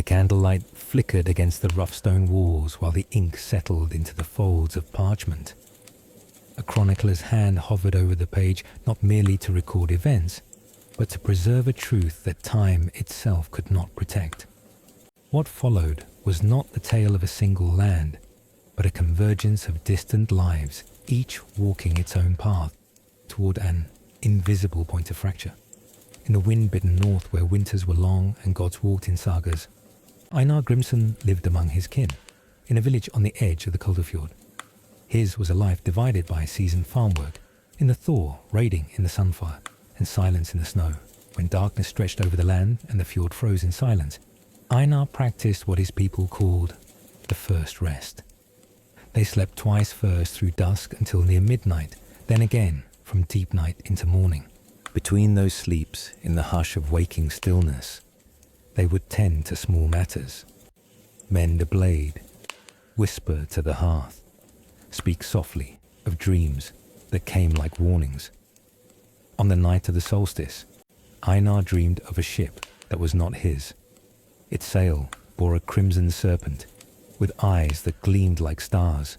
candlelight flickered against the rough stone walls while the ink settled into the folds of parchment. A chronicler's hand hovered over the page not merely to record events, but to preserve a truth that time itself could not protect. What followed was not the tale of a single land, but a convergence of distant lives, each walking its own path toward an invisible point of fracture. In the wind-bitten north where winters were long and gods walked in sagas, Einar Grimsson lived among his kin, in a village on the edge of the Koldafjord. His was a life divided by seasoned farm work, in the thaw raiding in the sunfire, and silence in the snow. When darkness stretched over the land and the fjord froze in silence, Einar practiced what his people called the first rest. They slept twice first through dusk until near midnight, then again from deep night into morning. Between those sleeps, in the hush of waking stillness, they would tend to small matters, mend a blade, whisper to the hearth, speak softly of dreams that came like warnings. On the night of the solstice, Einar dreamed of a ship that was not his. Its sail bore a crimson serpent with eyes that gleamed like stars,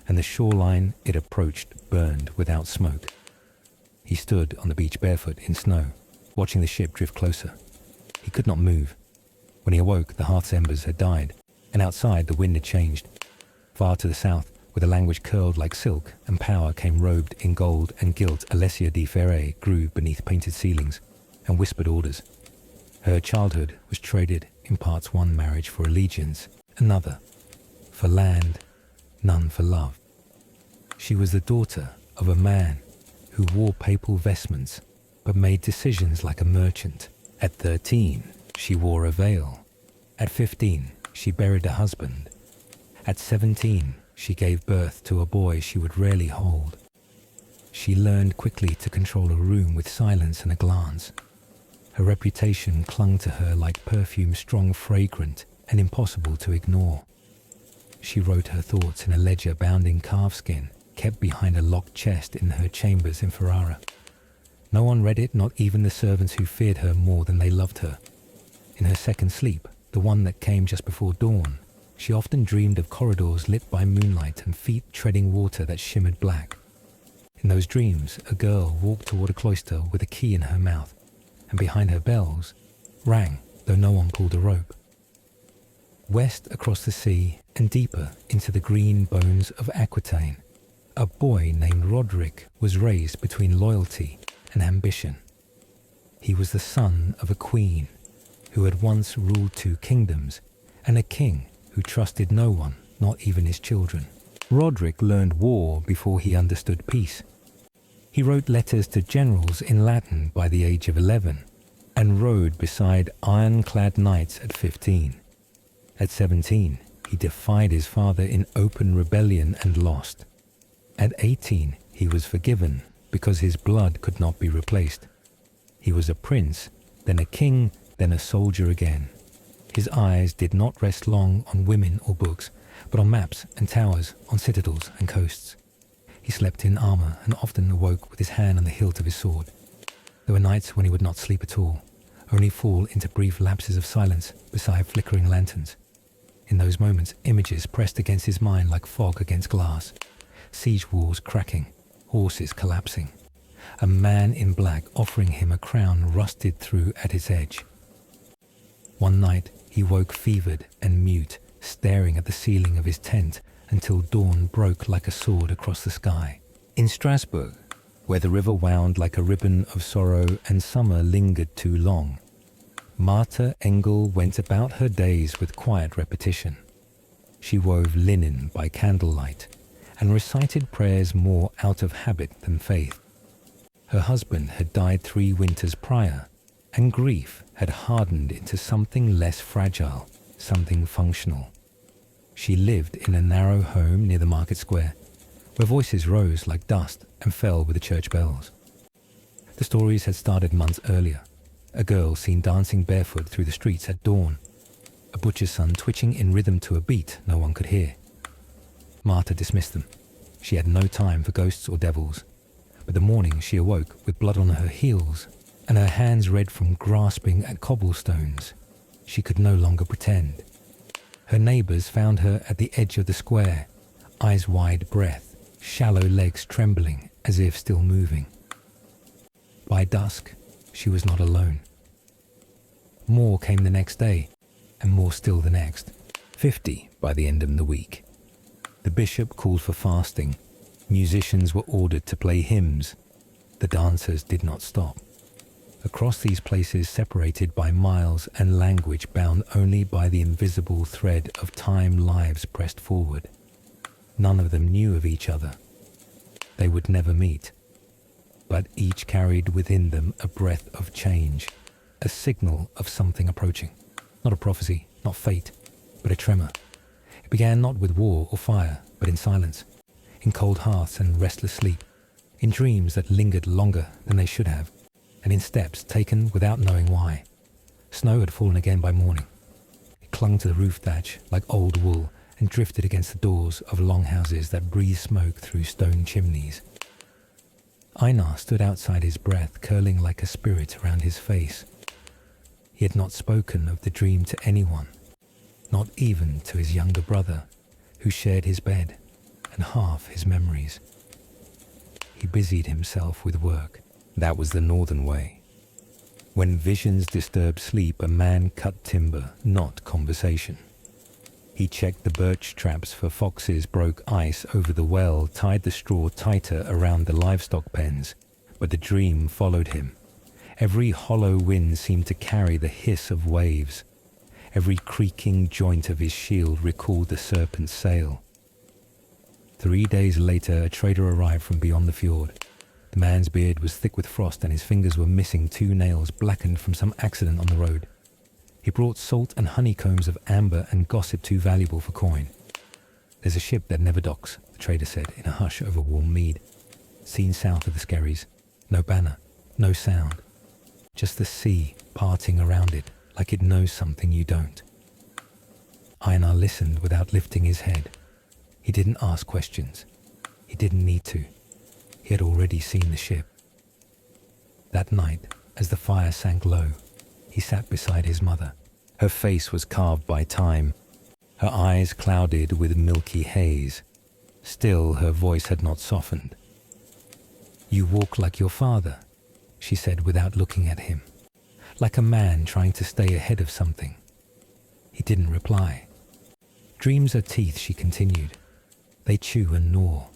and the shoreline it approached burned without smoke. He stood on the beach barefoot in snow, watching the ship drift closer. He could not move. When he awoke, the hearth's embers had died, and outside the wind had changed. Far to the south, where the language curled like silk and power came robed in gold and gilt, Alessia di Ferre grew beneath painted ceilings and whispered orders. Her childhood was traded in parts: one marriage for allegiance, another for land, none for love. She was the daughter of a man who wore papal vestments but made decisions like a merchant. At 13, she wore a veil. At 15, she buried a husband. At 17, she gave birth to a boy she would rarely hold. She learned quickly to control a room with silence and a glance. Her reputation clung to her like perfume, strong, fragrant, and impossible to ignore. She wrote her thoughts in a ledger bound in calfskin, kept behind a locked chest in her chambers in Ferrara. No one read it, not even the servants who feared her more than they loved her. In her second sleep, the one that came just before dawn, she often dreamed of corridors lit by moonlight and feet treading water that shimmered black. In those dreams, a girl walked toward a cloister with a key in her mouth, and behind her bells rang, though no one pulled a rope. West across the sea and deeper into the green bones of Aquitaine, a boy named Roderick was raised between loyalty and ambition. He was the son of a queen who had once ruled 2 kingdoms, and a king who trusted no one, not even his children. Roderick learned war before he understood peace. He wrote letters to generals in Latin by the age of 11, and rode beside ironclad knights at 15. At 17, he defied his father in open rebellion and lost. At 18, he was forgiven because his blood could not be replaced. He was a prince, then a king, then a soldier again. His eyes did not rest long on women or books, but on maps and towers, on citadels and coasts. He slept in armor and often awoke with his hand on the hilt of his sword. There were nights when he would not sleep at all, only fall into brief lapses of silence beside flickering lanterns. In those moments, images pressed against his mind like fog against glass. Siege walls cracking, horses collapsing. A man in black offering him a crown rusted through at its edge. One night, he woke fevered and mute, staring at the ceiling of his tent until dawn broke like a sword across the sky. In Strasbourg, where the river wound like a ribbon of sorrow and summer lingered too long, Martha Engel went about her days with quiet repetition. She wove linen by candlelight and recited prayers more out of habit than faith. Her husband had died 3 winters prior, and grief had hardened into something less fragile, something functional. She lived in a narrow home near the market square, where voices rose like dust and fell with the church bells. The stories had started months earlier. A girl seen dancing barefoot through the streets at dawn, a butcher's son twitching in rhythm to a beat no one could hear. Martha dismissed them. She had no time for ghosts or devils. But the morning she awoke with blood on her heels and her hands red from grasping at cobblestones. She could no longer pretend. Her neighbours found her at the edge of the square, eyes wide breath, shallow legs trembling as if still moving. By dusk, she was not alone. More came the next day, and more still the next. 50 by the end of the week. The bishop called for fasting. Musicians were ordered to play hymns. The dancers did not stop. Across these places separated by miles and language bound only by the invisible thread of time, lives pressed forward. None of them knew of each other. They would never meet. But each carried within them a breath of change, a signal of something approaching. Not a prophecy, not fate, but a tremor. It began not with war or fire, but in silence, in cold hearths and restless sleep, in dreams that lingered longer than they should have, and in steps taken without knowing why. Snow had fallen again by morning. It clung to the roof thatch like old wool and drifted against the doors of longhouses that breathed smoke through stone chimneys. Einar stood outside, his breath curling like a spirit around his face. He had not spoken of the dream to anyone, not even to his younger brother, who shared his bed and half his memories. He busied himself with work. That was the northern way. When visions disturbed sleep, a man cut timber, not conversation. He checked the birch traps for foxes, broke ice over the well, tied the straw tighter around the livestock pens, but the dream followed him. Every hollow wind seemed to carry the hiss of waves. Every creaking joint of his shield recalled the serpent's sail. 3 days later, a trader arrived from beyond the fjord. The man's beard was thick with frost and his fingers were missing 2 nails blackened from some accident on the road. He brought salt and honeycombs of amber and gossip too valuable for coin. "There's a ship that never docks," the trader said in a hush over warm mead. "Seen south of the Skerries. No banner, no sound. Just the sea parting around it like it knows something you don't." Einar listened without lifting his head. He didn't ask questions. He didn't need to. He had already seen the ship. That night, as the fire sank low, he sat beside his mother. Her face was carved by time, her eyes clouded with milky haze. Still, her voice had not softened. "You walk like your father," she said without looking at him, like a man trying to stay ahead of something. He didn't reply. "Dreams are teeth," she continued. "They chew and gnaw.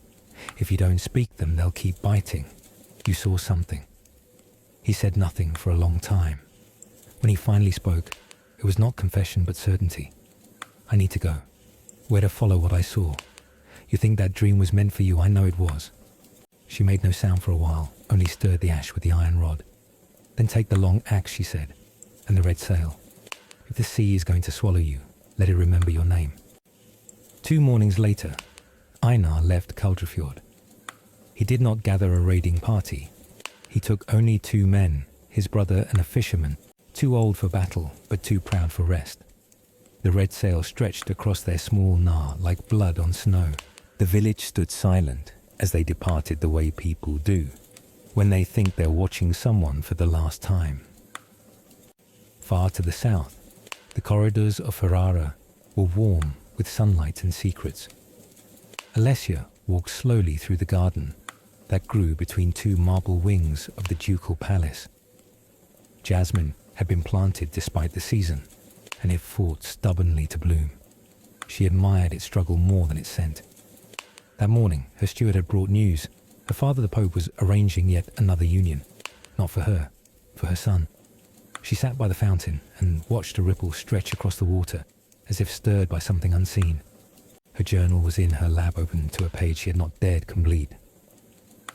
If you don't speak them, they'll keep biting. You saw something." He said nothing for a long time. When he finally spoke, it was not confession but certainty. "I need to go. Where to follow what I saw? You think that dream was meant for you? I know it was." She made no sound for a while, only stirred the ash with the iron rod. "Then take the long axe," she said, "and the red sail. If the sea is going to swallow you, let it remember your name." 2 mornings later, Einar left Kaldrefjord. He did not gather a raiding party. He took only 2 men, his brother and a fisherman, too old for battle but too proud for rest. The red sail stretched across their small gnar like blood on snow. The village stood silent as they departed the way people do, when they think they're watching someone for the last time. Far to the south, the corridors of Ferrara were warm with sunlight and secrets. Alessia walked slowly through the garden that grew between 2 marble wings of the ducal palace. Jasmine had been planted despite the season, and it fought stubbornly to bloom. She admired its struggle more than its scent. That morning, her steward had brought news. Her father, the Pope, was arranging yet another union. Not for her, for her son. She sat by the fountain and watched a ripple stretch across the water, as if stirred by something unseen. Her journal was in her lap, open to a page she had not dared complete.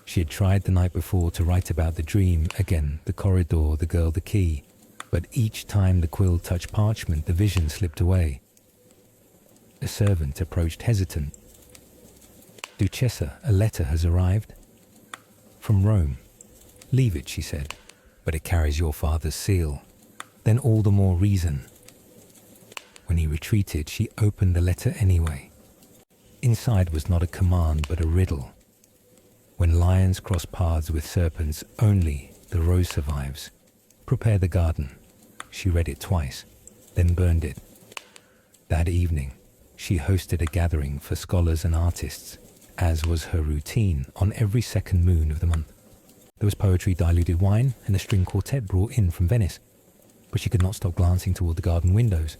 She had tried the night before to write about the dream, again, the corridor, the girl, the key, but each time the quill touched parchment, the vision slipped away. A servant approached hesitant. "Duchessa, a letter has arrived." "From Rome." "Leave it," she said, "but it carries your father's seal." "Then all the more reason." When he retreated, she opened the letter anyway. Inside was not a command, but a riddle. "When lions cross paths with serpents, only the rose survives. Prepare the garden." She read it twice, then burned it. That evening, she hosted a gathering for scholars and artists, as was her routine on every second moon of the month. There was poetry, diluted wine, and a string quartet brought in from Venice, but she could not stop glancing toward the garden windows.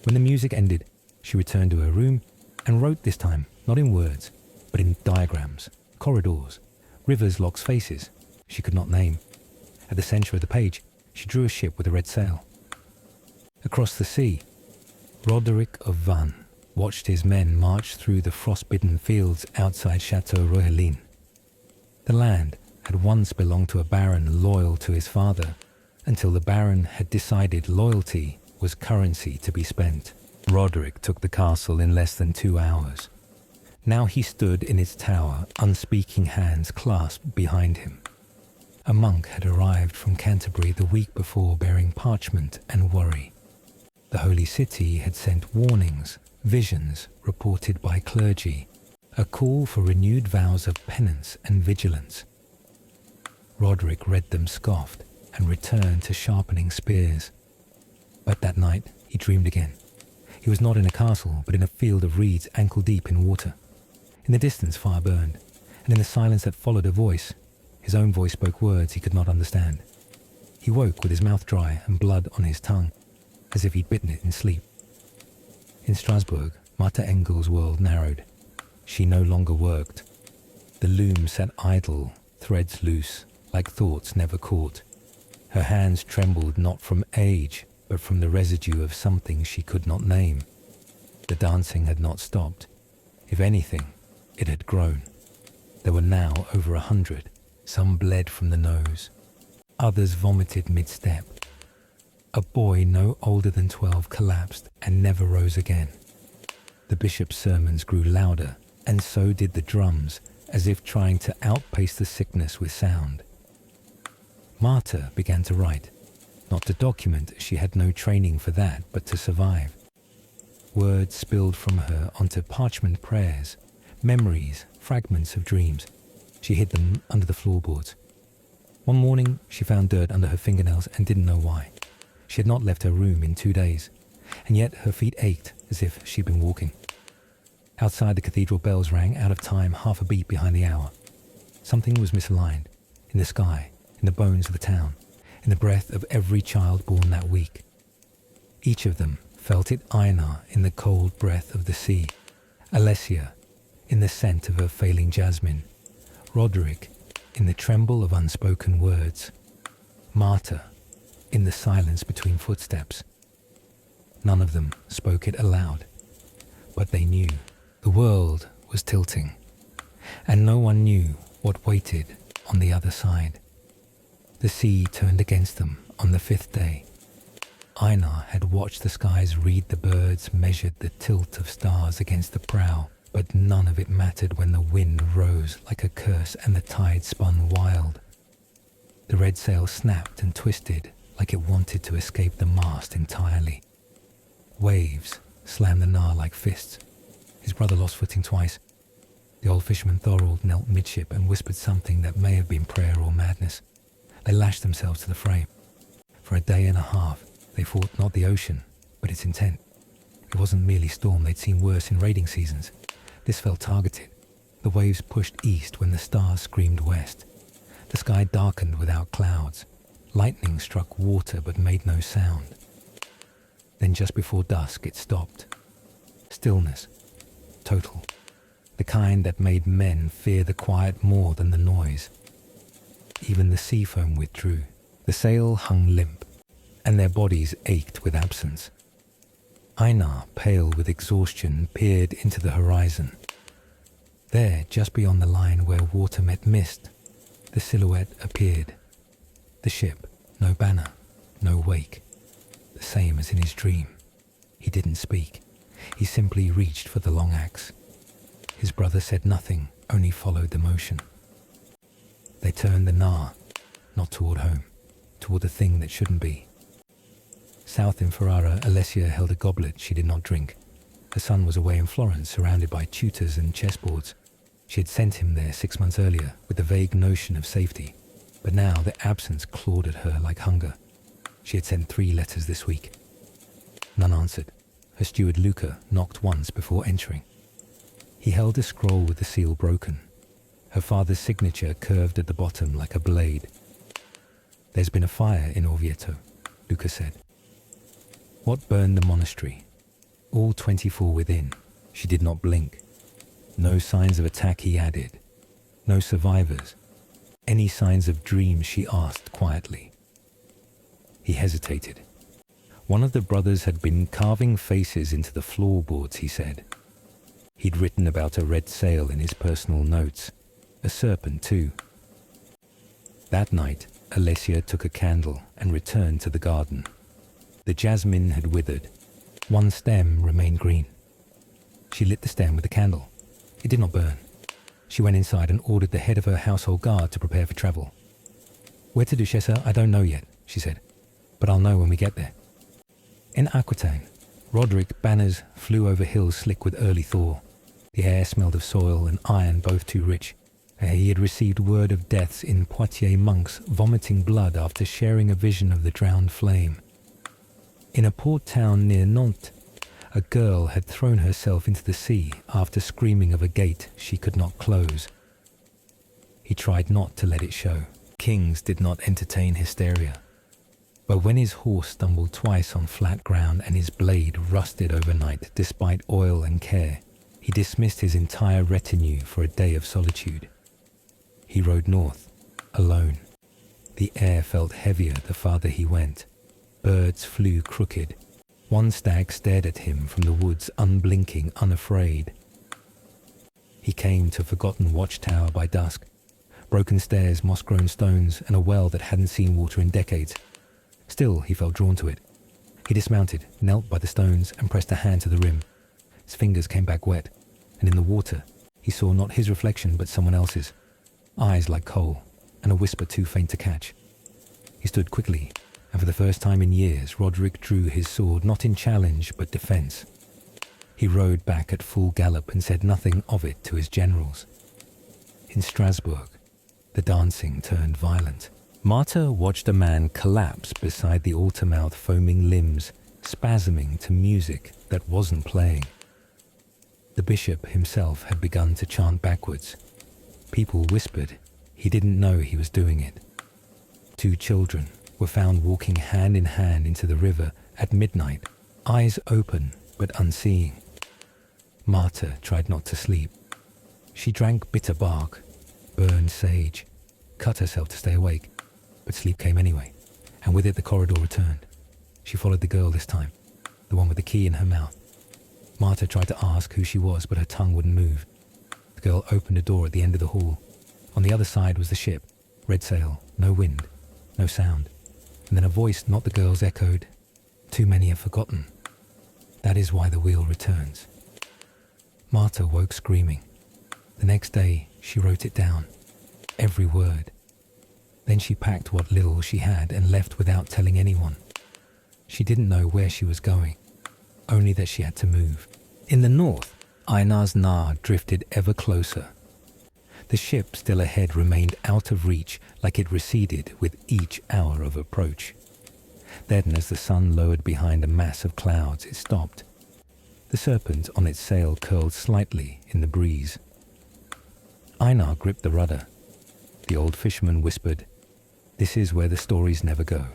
When the music ended, she returned to her room and wrote this time, not in words, but in diagrams, corridors, rivers, locks, faces she could not name. At the centre of the page, she drew a ship with a red sail. Across the sea, Roderick of Vannes watched his men march through the frost-bitten fields outside Chateau Rohelin. The land had once belonged to a baron loyal to his father, until the baron had decided loyalty was currency to be spent. Roderick took the castle in less than 2 hours. Now he stood in its tower, unspeaking hands clasped behind him. A monk had arrived from Canterbury the week before bearing parchment and worry. The holy city had sent warnings, visions reported by clergy, a call for renewed vows of penance and vigilance. Roderick read them, scoffed, and returned to sharpening spears. But that night he dreamed again. He was not in a castle, but in a field of reeds ankle deep in water. In the distance fire burned, and in the silence that followed a voice, his own voice spoke words he could not understand. He woke with his mouth dry and blood on his tongue, as if he'd bitten it in sleep. In Strasbourg, Martha Engel's world narrowed. She no longer worked. The loom sat idle, threads loose, like thoughts never caught. Her hands trembled not from age, but from the residue of something she could not name. The dancing had not stopped. If anything, it had grown. There were now over 100. Some bled from the nose. Others vomited mid-step. A boy no older than 12 collapsed and never rose again. The bishop's sermons grew louder, and so did the drums, as if trying to outpace the sickness with sound. Martha began to write, not to document, she had no training for that, but to survive. Words spilled from her onto parchment prayers, memories, fragments of dreams. She hid them under the floorboards. One morning, she found dirt under her fingernails and didn't know why. She had not left her room in 2 days, and yet her feet ached as if she'd been walking. Outside, the cathedral bells rang out of time, half a beat behind the hour. Something was misaligned, in the sky, in the bones of the town, in the breath of every child born that week. Each of them felt it Einar in the cold breath of the sea, Alessia in the scent of her failing jasmine, Roderick in the tremble of unspoken words, Martha in the silence between footsteps. None of them spoke it aloud, but they knew the world was tilting, and no one knew what waited on the other side. The sea turned against them on the 5th day. Einar had watched the skies read the birds, measured the tilt of stars against the prow, but none of it mattered when the wind rose like a curse and the tide spun wild. The red sail snapped and twisted like it wanted to escape the mast entirely. Waves slammed the Nar like fists. His brother lost footing twice. The old fisherman Thorold knelt midship and whispered something that may have been prayer or madness. They lashed themselves to the frame. For a day and a half, they fought not the ocean, but its intent. It wasn't merely storm they'd seen worse in raiding seasons. This felt targeted. The waves pushed east when the stars screamed west. The sky darkened without clouds. Lightning struck water but made no sound. Then just before dusk it stopped. Stillness. Total. The kind that made men fear the quiet more than the noise. Even the sea foam withdrew. The sail hung limp, and their bodies ached with absence. Einar, pale with exhaustion, peered into the horizon. There, just beyond the line where water met mist, the silhouette appeared. The ship, no banner, no wake. The same as in his dream. He didn't speak. He simply reached for the long axe. His brother said nothing, only followed the motion. They turned the Nar, not toward home, toward the thing that shouldn't be. South in Ferrara, Alessia held a goblet she did not drink. Her son was away in Florence, surrounded by tutors and chessboards. She had sent him there 6 months earlier, with the vague notion of safety. But now the absence clawed at her like hunger. She had sent 3 letters this week. None answered. Her steward Luca knocked once before entering. He held a scroll with the seal broken. Her father's signature curved at the bottom like a blade. "There's been a fire in Orvieto," Luca said. "What burned the monastery?" "All 24 within." She did not blink. "No signs of attack," he added. "No survivors." "Any signs of dreams?" she asked quietly. He hesitated. "One of the brothers had been carving faces into the floorboards," he said. He'd written about a red sail in his personal notes. A serpent, too. That night, Alessia took a candle and returned to the garden. The jasmine had withered. One stem remained green. She lit the stem with the candle. It did not burn. She went inside and ordered the head of her household guard to prepare for travel. "Where to, Duchessa? I don't know yet," she said. "But I'll know when we get there." In Aquitaine, Roderick banners flew over hills slick with early thaw. The air smelled of soil and iron, both too rich. He had received word of deaths in Poitiers monks vomiting blood after sharing a vision of the drowned flame. In a port town near Nantes, a girl had thrown herself into the sea after screaming of a gate she could not close. He tried not to let it show. Kings did not entertain hysteria. But when his horse stumbled twice on flat ground and his blade rusted overnight despite oil and care, he dismissed his entire retinue for a day of solitude. He rode north, alone. The air felt heavier the farther he went. Birds flew crooked. One stag stared at him from the woods, unblinking, unafraid. He came to a forgotten watchtower by dusk. Broken stairs, moss-grown stones, and a well that hadn't seen water in decades. Still, he felt drawn to it. He dismounted, knelt by the stones, and pressed a hand to the rim. His fingers came back wet, and in the water, he saw not his reflection but someone else's. Eyes like coal, and a whisper too faint to catch. He stood quickly, and for the first time in years, Roderick drew his sword not in challenge but defense. He rode back at full gallop and said nothing of it to his generals. In Strasbourg, the dancing turned violent. Marta watched a man collapse beside the altar mouth, foaming limbs, spasming to music that wasn't playing. The bishop himself had begun to chant backwards. People whispered he didn't know he was doing it. 2 children were found walking hand in hand into the river at midnight, eyes open but unseeing. Marta tried not to sleep. She drank bitter bark, burned sage, cut herself to stay awake, but sleep came anyway, and with it the corridor returned. She followed the girl this time, the one with the key in her mouth. Marta tried to ask who she was, but her tongue wouldn't move. The girl opened a door at the end of the hall. On the other side was the ship, red sail, no wind, no sound. And then a voice not the girl's echoed, "Too many have forgotten. That is why the wheel returns." Marta woke screaming. The next day, she wrote it down, every word. Then she packed what little she had and left without telling anyone. She didn't know where she was going, only that she had to move. In the north, Einar's Nar drifted ever closer. The ship still ahead remained out of reach, like it receded with each hour of approach. Then, as the sun lowered behind a mass of clouds, it stopped. The serpent on its sail curled slightly in the breeze. Einar gripped the rudder. The old fisherman whispered, "This is where the stories never go."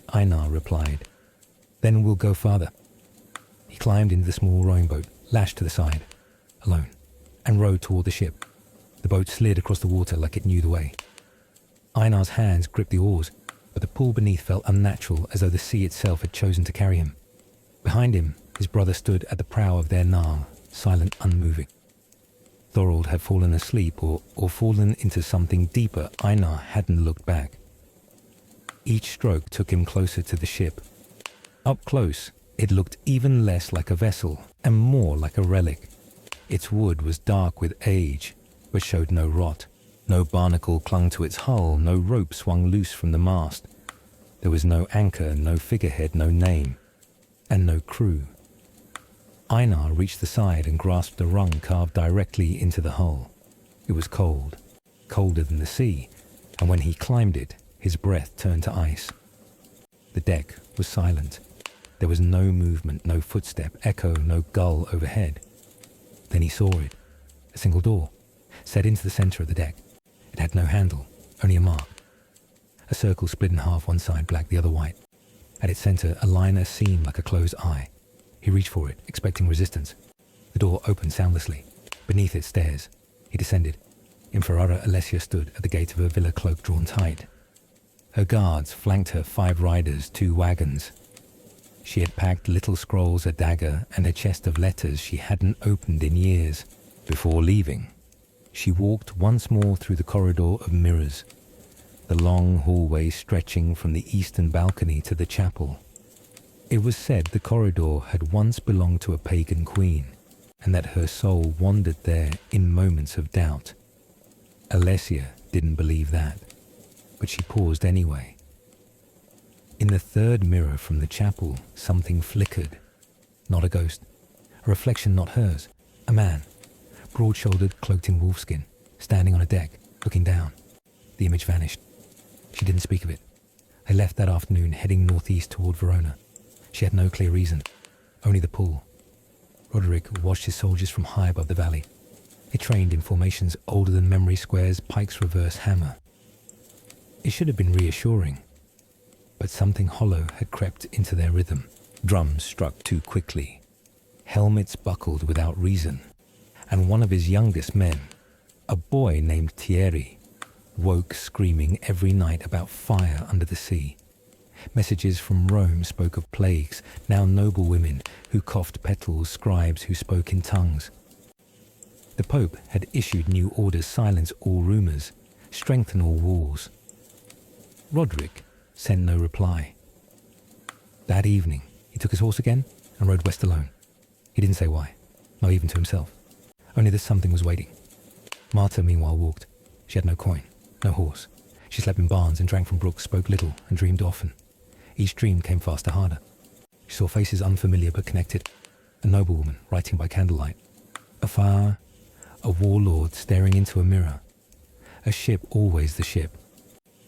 Einar replied, "Then we'll go farther." He climbed into the small rowing boat, lashed to the side, alone, and rowed toward the ship. The boat slid across the water like it knew the way. Einar's hands gripped the oars, but the pull beneath felt unnatural, as though the sea itself had chosen to carry him. Behind him, his brother stood at the prow of their Nar, silent, unmoving. Thorold had fallen asleep or fallen into something deeper. Einar hadn't looked back. Each stroke took him closer to the ship. Up close, it looked even less like a vessel and more like a relic. Its wood was dark with age, but showed no rot. No barnacle clung to its hull, no rope swung loose from the mast. There was no anchor, no figurehead, no name, and no crew. Einar reached the side and grasped a rung carved directly into the hull. It was cold, colder than the sea, and when he climbed it, his breath turned to ice. The deck was silent. There was no movement, no footstep, echo, no gull overhead. Then he saw it. A single door, set into the center of the deck. It had no handle, only a mark. A circle split in half, one side black, the other white. At its center, a liner seamed like a closed eye. He reached for it, expecting resistance. The door opened soundlessly. Beneath it, stairs. He descended. In Ferrara, Alessia stood at the gate of her villa, cloak drawn tight. Her guards flanked her, 5 riders, 2 wagons. She had packed little scrolls, a dagger, and a chest of letters she hadn't opened in years. Before leaving, she walked once more through the corridor of mirrors, the long hallway stretching from the eastern balcony to the chapel. It was said the corridor had once belonged to a pagan queen, and that her soul wandered there in moments of doubt. Alessia didn't believe that, but she paused anyway. In the third mirror from the chapel, something flickered. Not a ghost, a reflection not hers, a man, broad-shouldered, cloaked in wolfskin, standing on a deck, looking down. The image vanished. She didn't speak of it. They left that afternoon, heading northeast toward Verona. She had no clear reason, only the pull. Roderick watched his soldiers from high above the valley. They trained in formations older than memory squares, Pike's reverse hammer. It should have been reassuring, but something hollow had crept into their rhythm. Drums struck too quickly. Helmets buckled without reason. And one of his youngest men, a boy named Thierry, woke screaming every night about fire under the sea. Messages from Rome spoke of plagues, now noble women who coughed petals, scribes who spoke in tongues. The Pope had issued new orders, silence all rumors, strengthen all walls. Roderick sent no reply. That evening, he took his horse again and rode west alone. He didn't say why, not even to himself. Only that something was waiting. Marta, meanwhile, walked. She had no coin, no horse. She slept in barns and drank from brooks, spoke little and dreamed often. Each dream came faster, harder. She saw faces unfamiliar but connected. A noblewoman writing by candlelight. Afar, a warlord staring into a mirror. A ship, always the ship.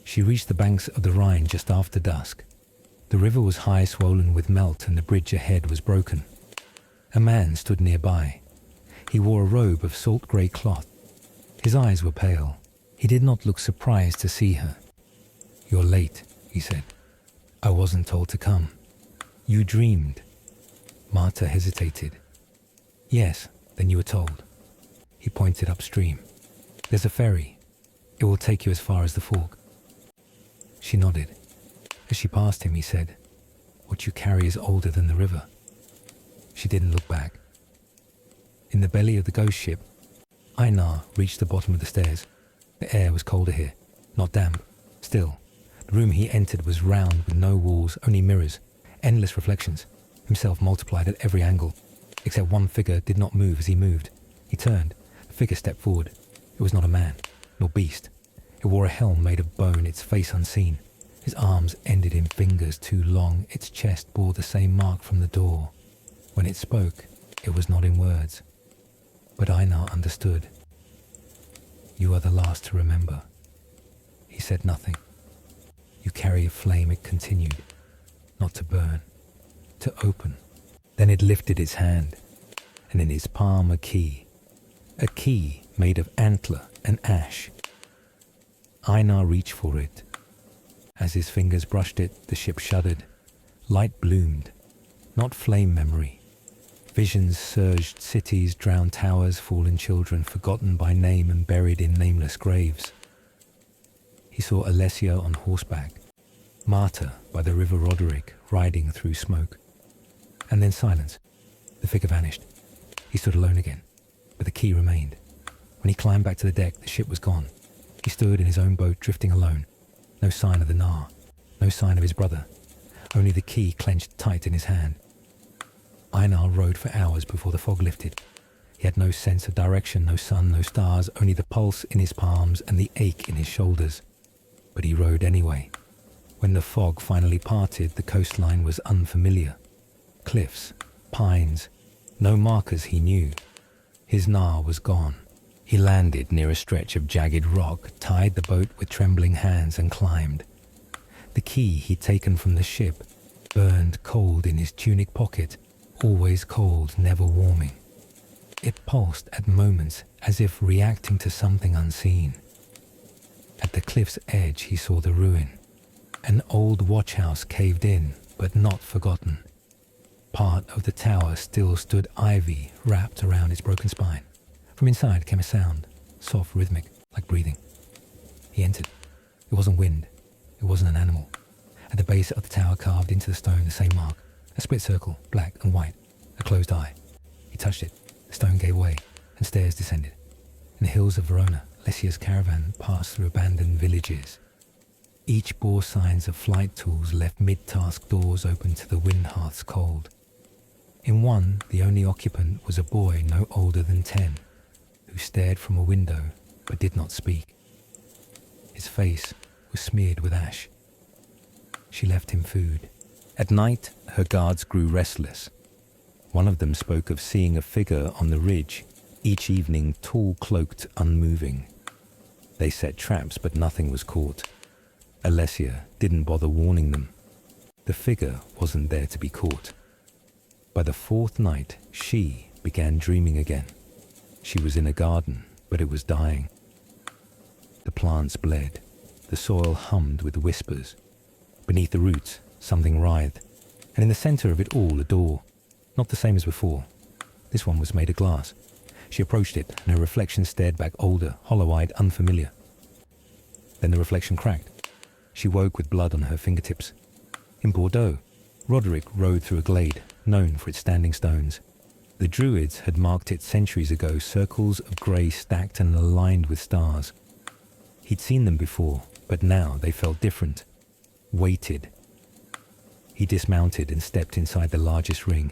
She reached the banks of the Rhine just after dusk. The river was high, swollen with melt, and the bridge ahead was broken. A man stood nearby. He wore a robe of salt grey cloth. His eyes were pale. He did not look surprised to see her. "You're late," he said. "I wasn't told to come." "You dreamed." Marta hesitated. "Yes, then you were told." He pointed upstream. "There's a ferry. It will take you as far as the fork." She nodded. As she passed him, he said, "What you carry is older than the river." She didn't look back. In the belly of the ghost ship, Einar reached the bottom of the stairs. The air was colder here, not damp, still. The room he entered was round with no walls, only mirrors, endless reflections, himself multiplied at every angle, except one figure did not move as he moved. He turned. The figure stepped forward. It was not a man, nor beast. It wore a helm made of bone, its face unseen. His arms ended in fingers too long. Its chest bore the same mark from the door. When it spoke, it was not in words. But Einar understood. "You are the last to remember." He said nothing. "You carry a flame," it continued, "not to burn, to open." Then it lifted its hand, and in its palm a key made of antler and ash. Einar reached for it. As his fingers brushed it, the ship shuddered. Light bloomed, not flame memory. Visions surged, cities, drowned towers, fallen children, forgotten by name and buried in nameless graves. He saw Alessia on horseback, Marta by the river Roderick, riding through smoke. And then silence. The figure vanished. He stood alone again, but the key remained. When he climbed back to the deck, the ship was gone. He stood in his own boat, drifting alone. No sign of the Nar, no sign of his brother, only the key clenched tight in his hand. Einar rode for hours before the fog lifted. He had no sense of direction, no sun, no stars, only the pulse in his palms and the ache in his shoulders. But he rode anyway. When the fog finally parted, the coastline was unfamiliar. Cliffs, pines, no markers he knew. His Nar was gone. He landed near a stretch of jagged rock, tied the boat with trembling hands and climbed. The key he'd taken from the ship burned cold in his tunic pocket, always cold, never warming. It pulsed at moments as if reacting to something unseen. At the cliff's edge he saw the ruin. An old watch house caved in, but not forgotten. Part of the tower still stood ivy wrapped around its broken spine. From inside came a sound, soft, rhythmic, like breathing. He entered. It wasn't wind. It wasn't an animal. At the base of the tower, carved into the stone, the same mark. A split circle, black and white. A closed eye. He touched it. The stone gave way, and stairs descended. In the hills of Verona, Alessia's caravan passed through abandoned villages. Each bore signs of flight tools left mid-task doors open to the wind hearth's cold. In one, the only occupant was a boy no older than 10, who stared from a window but did not speak. His face was smeared with ash. She left him food. At night, her guards grew restless. One of them spoke of seeing a figure on the ridge, each evening tall, cloaked, unmoving. They set traps, but nothing was caught. Alessia didn't bother warning them. The figure wasn't there to be caught. By the fourth night, she began dreaming again. She was in a garden, but it was dying. The plants bled. The soil hummed with whispers. Beneath the roots, something writhed. And in the center of it all, a door. Not the same as before. This one was made of glass. She approached it, and her reflection stared back, older, hollow-eyed, unfamiliar. Then the reflection cracked. She woke with blood on her fingertips. In Bordeaux, Roderick rode through a glade, known for its standing stones. The Druids had marked it centuries ago, circles of grey stacked and aligned with stars. He'd seen them before, but now they felt different. Weighted. He dismounted and stepped inside the largest ring.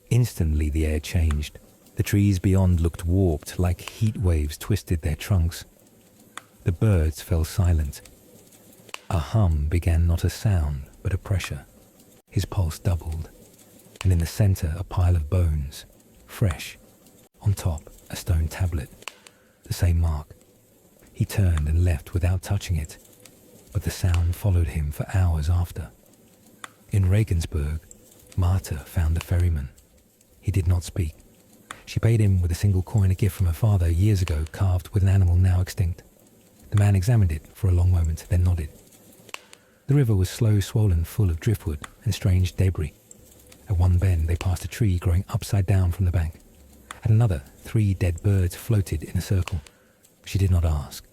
Instantly the air changed. The trees beyond looked warped, like heat waves twisted their trunks. The birds fell silent. A hum began, not a sound, but a pressure. His pulse doubled. And in the center, a pile of bones, fresh. On top, a stone tablet. The same mark. He turned and left without touching it, but the sound followed him for hours after. In Regensburg, Marta found the ferryman. He did not speak. She paid him with a single coin, a gift from her father years ago, carved with an animal now extinct. The man examined it for a long moment, then nodded. The river was slow, swollen, full of driftwood and strange debris. At one bend, they passed a tree growing upside down from the bank. At another, 3 dead birds floated in a circle. She did not ask.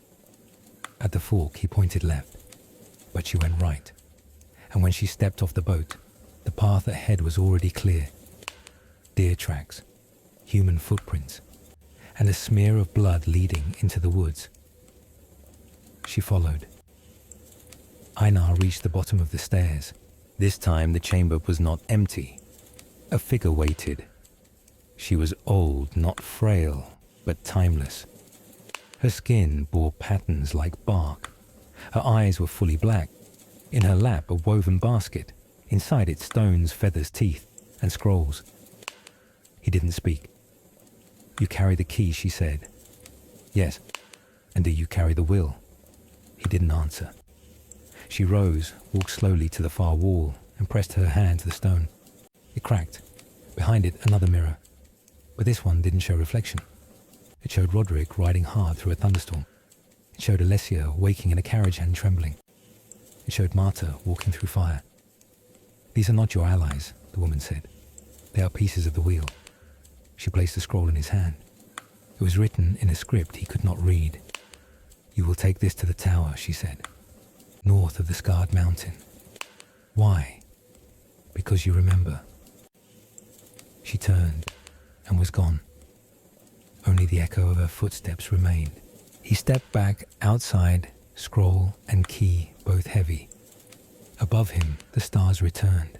At the fork, he pointed left, but she went right. And when she stepped off the boat, the path ahead was already clear. Deer tracks, human footprints, and a smear of blood leading into the woods. She followed. Einar reached the bottom of the stairs. This time the chamber was not empty. A figure waited. She was old, not frail, but timeless. Her skin bore patterns like bark. Her eyes were fully black. In her lap, a woven basket. Inside it, stones, feathers, teeth, and scrolls. He didn't speak. "You carry the key," she said. "Yes." "And do you carry the will?" He didn't answer. She rose, walked slowly to the far wall, and pressed her hand to the stone. It cracked. Behind it, another mirror. But this one didn't show reflection. It showed Roderick riding hard through a thunderstorm. It showed Alessia waking in a carriage and trembling. It showed Marta walking through fire. "These are not your allies," the woman said. "They are pieces of the wheel." She placed the scroll in his hand. It was written in a script he could not read. "You will take this to the tower," she said, "north of the scarred mountain." "Why?" "Because you remember." She turned and was gone. Only the echo of her footsteps remained. He stepped back outside, scroll and key both heavy. Above him, the stars returned,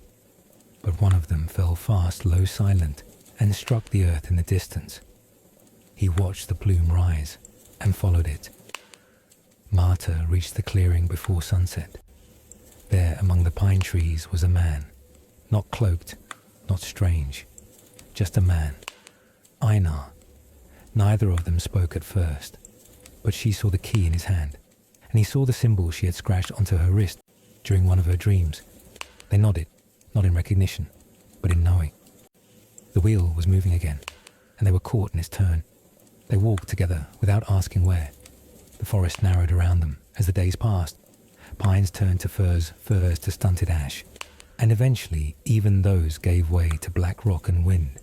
but one of them fell fast, low, silent, and struck the earth in the distance. He watched the plume rise and followed it. Marta reached the clearing before sunset. There, among the pine trees, was a man, not cloaked, not strange, just a man. Einar. Neither of them spoke at first, but she saw the key in his hand, and he saw the symbol she had scratched onto her wrist during one of her dreams. They nodded, not in recognition, but in knowing. The wheel was moving again, and they were caught in its turn. They walked together without asking where. The forest narrowed around them as the days passed. Pines turned to firs, firs to stunted ash, and eventually even those gave way to black rock and wind.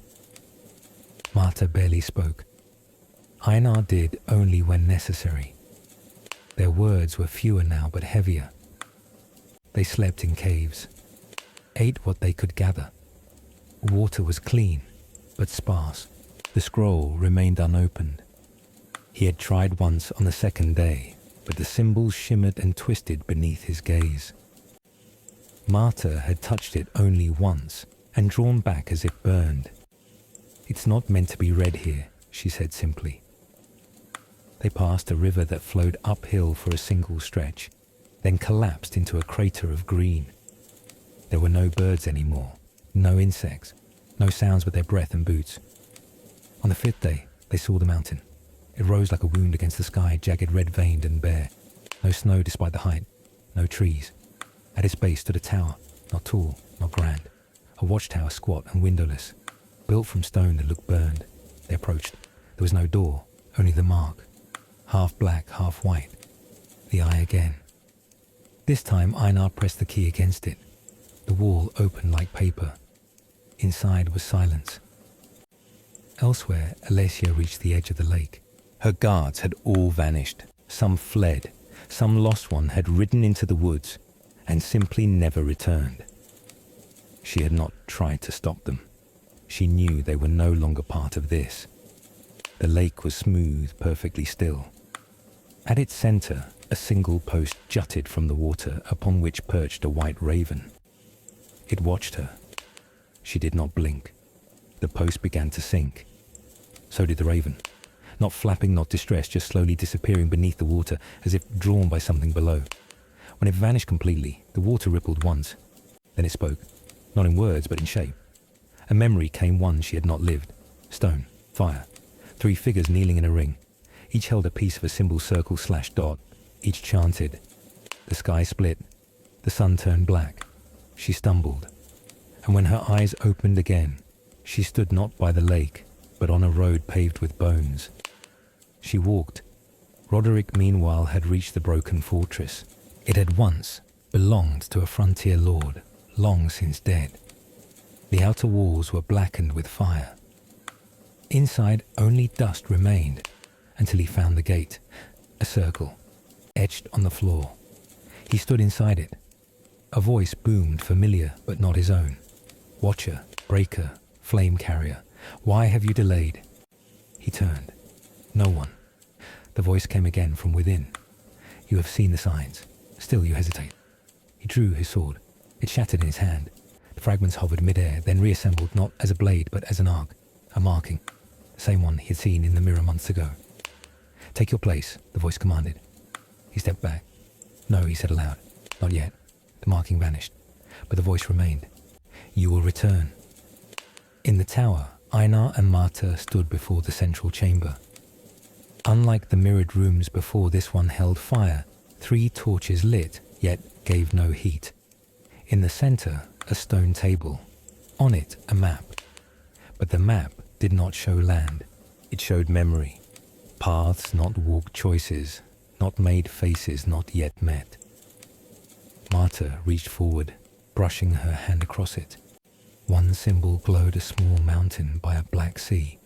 Marta barely spoke. Einar did only when necessary. Their words were fewer now but heavier. They slept in caves, ate what they could gather. Water was clean, but sparse. The scroll remained unopened. He had tried once on the second day, but the symbols shimmered and twisted beneath his gaze. Marta had touched it only once and drawn back as it burned. "It's not meant to be read here," she said simply. They passed a river that flowed uphill for a single stretch, then collapsed into a crater of green. There were no birds anymore, no insects, no sounds but their breath and boots. On the fifth day, they saw the mountain. It rose like a wound against the sky, jagged, red-veined and bare. No snow despite the height, no trees. At its base stood a tower, not tall, not grand. A watchtower squat and windowless, built from stone that looked burned. They approached. There was no door, only the mark. Half black, half white. The eye again. This time Einar pressed the key against it. The wall opened like paper. Inside was silence. Elsewhere, Alessia reached the edge of the lake. Her guards had all vanished. Some fled. Some lost one had ridden into the woods and simply never returned. She had not tried to stop them. She knew they were no longer part of this. The lake was smooth, perfectly still. At its center, a single post jutted from the water upon which perched a white raven. It watched her. She did not blink. The post began to sink. So did the raven. Not flapping, not distressed, just slowly disappearing beneath the water as if drawn by something below. When it vanished completely, the water rippled once. Then it spoke, not in words but in shape. A memory came one she had not lived. Stone, fire, 3 figures kneeling in a ring. Each held a piece of a symbol circle/dot. Each chanted. The sky split. The sun turned black. She stumbled. And when her eyes opened again, she stood not by the lake, but on a road paved with bones. She walked. Roderick, meanwhile, had reached the broken fortress. It had once belonged to a frontier lord, long since dead. The outer walls were blackened with fire. Inside, only dust remained, until he found the gate, a circle, etched on the floor. He stood inside it. A voice boomed, familiar but not his own. "Watcher, breaker, flame carrier, why have you delayed?" He turned. No one. The voice came again from within. "You have seen the signs. Still you hesitate." He drew his sword. It shattered in his hand. The fragments hovered mid-air, then reassembled not as a blade but as an arc, a marking, the same one he had seen in the mirror months ago. "Take your place," the voice commanded. He stepped back. "No," he said aloud. "Not yet." The marking vanished, but the voice remained. "You will return." In the tower, Einar and Marta stood before the central chamber. Unlike the mirrored rooms before, this one held fire. 3 torches lit, yet gave no heat. In the center, a stone table. On it, a map. But the map did not show land. It showed memory. Paths not walked, choices, not made, faces not yet met. Marta reached forward, brushing her hand across it. One symbol glowed a small mountain by a black sea.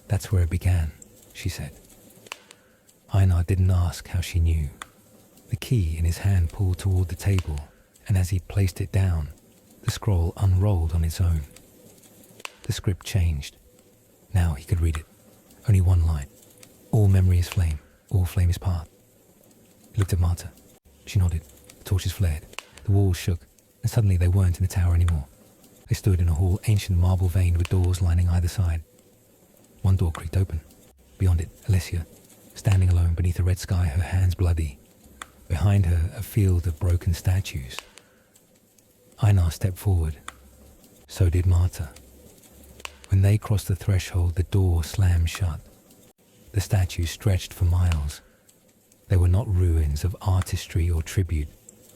"That's where it began," she said. Einar didn't ask how she knew. The key in his hand pulled toward the table, and as he placed it down, the scroll unrolled on its own. The script changed. Now he could read it. Only one line. "All memory is flame. All flame is path." He looked at Marta. She nodded. The torches flared. The walls shook, and suddenly they weren't in the tower anymore. They stood in a hall, ancient, marble-veined, with doors lining either side. One door creaked open. Beyond it, Alessia, standing alone beneath a red sky, her hands bloody. Behind her, a field of broken statues. Einar stepped forward. So did Marta. When they crossed the threshold, the door slammed shut. The statues stretched for miles. They were not ruins of artistry or tribute,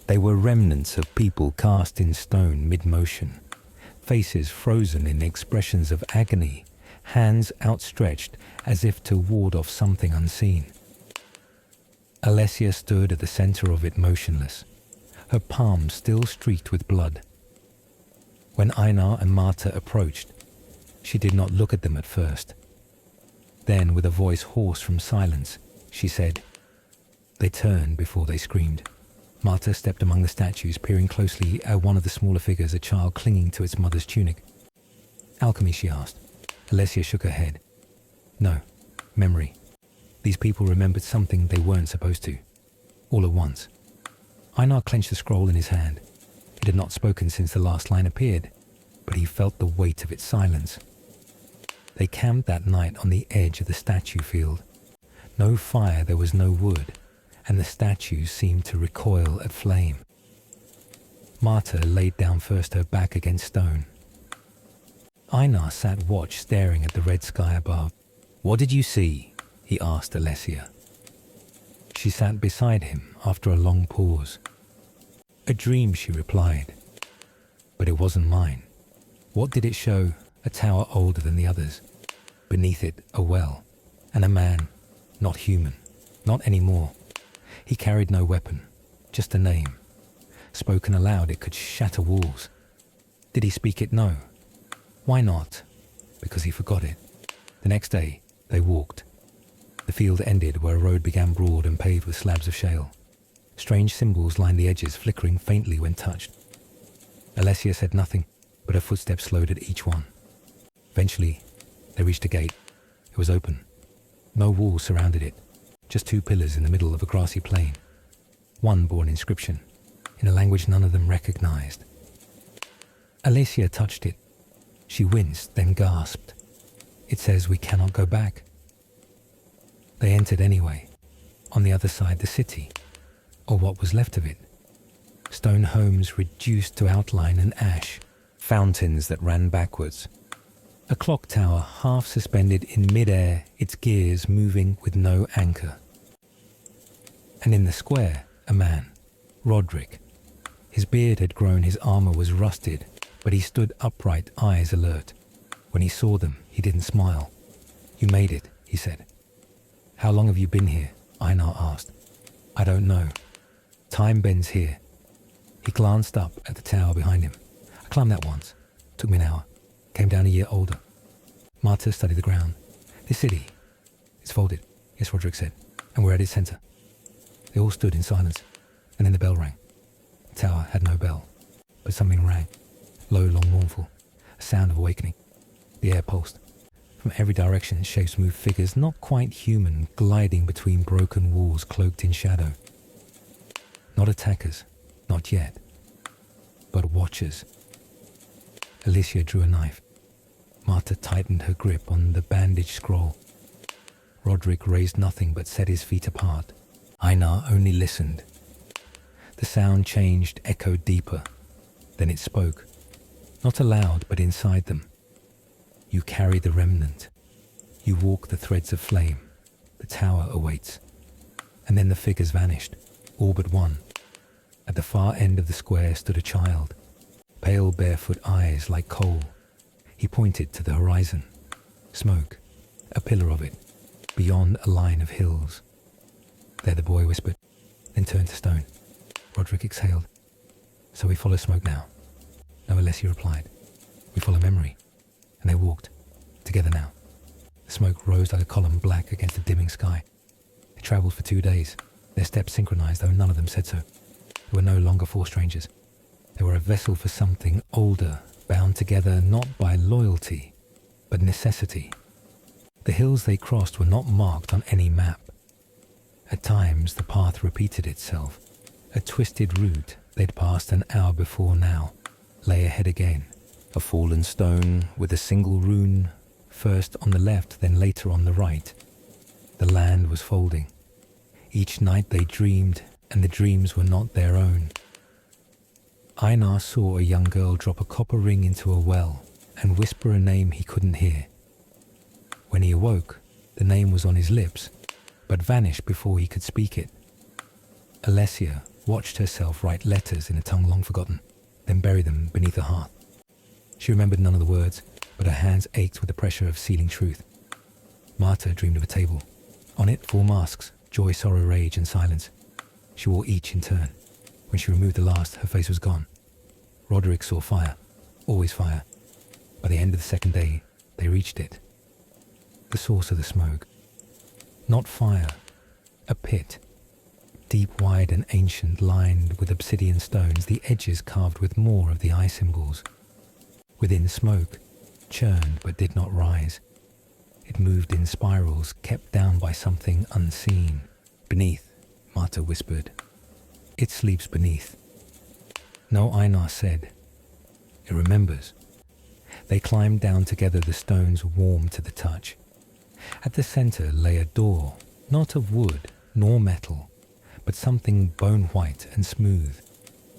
They were remnants of people cast in stone mid-motion, faces frozen in expressions of agony, hands outstretched as if to ward off something unseen. Alessia stood at the center of it motionless, her palms still streaked with blood. When Einar and Marta approached, she did not look at them at first. Then, with a voice hoarse from silence, she said, "They turned before they screamed." Marta stepped among the statues, peering closely at one of the smaller figures, a child clinging to its mother's tunic. "Alchemy?" she asked. Alessia shook her head. "No, memory. These people remembered something they weren't supposed to, all at once." Einar clenched the scroll in his hand. It had not spoken since the last line appeared, but he felt the weight of its silence. They camped that night on the edge of the statue field. No fire, there was no wood, and the statues seemed to recoil at flame. Marta laid down first, her back against stone. Einar sat watch, staring at the red sky above. "What did you see?" he asked Alessia. She sat beside him after a long pause. "A dream," she replied. "But it wasn't mine." What did it show? A tower older than the others. Beneath it, a well. And a man, not human, not anymore. He carried no weapon, just a name. Spoken aloud, it could shatter walls. Did he speak it? No. Why not? Because he forgot it. The next day, they walked. The field ended where a road began, broad and paved with slabs of shale. Strange symbols lined the edges, flickering faintly when touched. Alessia said nothing, but her footsteps slowed at each one. Eventually, they reached a gate. It was open. No walls surrounded it, just two pillars in the middle of a grassy plain. One bore an inscription, in a language none of them recognized. Alessia touched it. She winced, then gasped. "It says we cannot go back." They entered anyway. On the other side, the city, or what was left of it. Stone homes reduced to outline and ash, fountains that ran backwards. A clock tower half suspended in mid-air, its gears moving with no anchor. And in the square, a man, Roderick. His beard had grown, his armor was rusted, but he stood upright, eyes alert. When he saw them, he didn't smile. "You made it," he said. "How long have you been here?" Einar asked. "I don't know. Time bends here." He glanced up at the tower behind him. "I climbed that once. Took me an hour. Came down a year older." Marta studied the ground. "This city, it's folded," "Yes," Roderick said, "and we're at its center." They all stood in silence, and then the bell rang. The tower had no bell, but something rang. Low, long, mournful. A sound of awakening. The air pulsed. From every direction, shapes moved, figures not quite human, gliding between broken walls cloaked in shadow. Not attackers, not yet, but watchers. Alessia drew a knife. Marta tightened her grip on the bandaged scroll. Roderick raised nothing but set his feet apart. Einar only listened. The sound changed, echoed deeper. Then it spoke. Not aloud, but inside them. "You carry the remnant. You walk the threads of flame. The tower awaits." And then the figures vanished, all but one. At the far end of the square stood a child, pale barefoot eyes like coal. He pointed to the horizon. Smoke, a pillar of it, beyond a line of hills. "There," the boy whispered, then turned to stone. Roderick exhaled. "So we follow smoke now?" "No," Alessia replied. "We follow memory." And they walked, together now. The smoke rose like a column, black against the dimming sky. They travelled for 2 days, their steps synchronized, though none of them said so. They were no longer four strangers. They were a vessel for something older, bound together not by loyalty, but necessity. The hills they crossed were not marked on any map. At times the path repeated itself. A twisted route they'd passed an hour before now lay ahead again. A fallen stone with a single rune, first on the left, then later on the right. The land was folding. Each night they dreamed, and the dreams were not their own. Einar saw a young girl drop a copper ring into a well and whisper a name he couldn't hear. When he awoke, the name was on his lips, but vanished before he could speak it. Alessia watched herself write letters in a tongue long forgotten, then bury them beneath the hearth. She remembered none of the words, but her hands ached with the pressure of sealing truth. Marta dreamed of a table. On it, 4 masks: joy, sorrow, rage, and silence. She wore each in turn. When she removed the last, her face was gone. Roderick saw fire, always fire. By the end of the second day, they reached it. The source of the smoke. Not fire, a pit. Deep, wide, and ancient, lined with obsidian stones, the edges carved with more of the eye symbols. Within, smoke churned but did not rise. It moved in spirals, kept down by something unseen. Beneath, Marta whispered. It sleeps beneath. No, Einar said. It remembers. They climbed down together, the stones warm to the touch. At the center lay a door, not of wood nor metal, but something bone-white and smooth.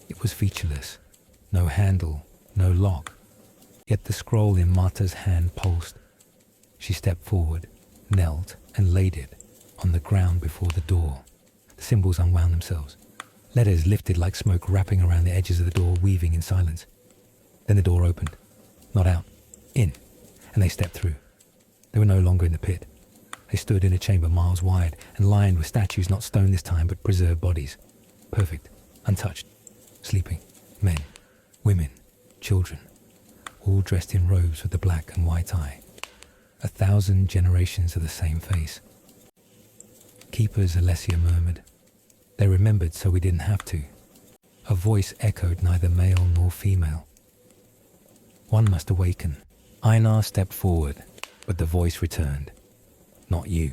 It was featureless, no handle, no lock. Yet the scroll in Marta's hand pulsed. She stepped forward, knelt, and laid it on the ground before the door. The symbols unwound themselves. Letters lifted like smoke, wrapping around the edges of the door, weaving in silence. Then the door opened. Not out, in, and they stepped through. They were no longer in the pit. They stood in a chamber miles wide and lined with statues, not stone this time, but preserved bodies. Perfect, untouched, sleeping. Men, women, children, all dressed in robes with the black and white eye. 1,000 generations of the same face. Keepers, Alessia murmured. They remembered, so we didn't have to. A voice echoed, neither male nor female. One must awaken. Einar stepped forward, but the voice returned. Not you.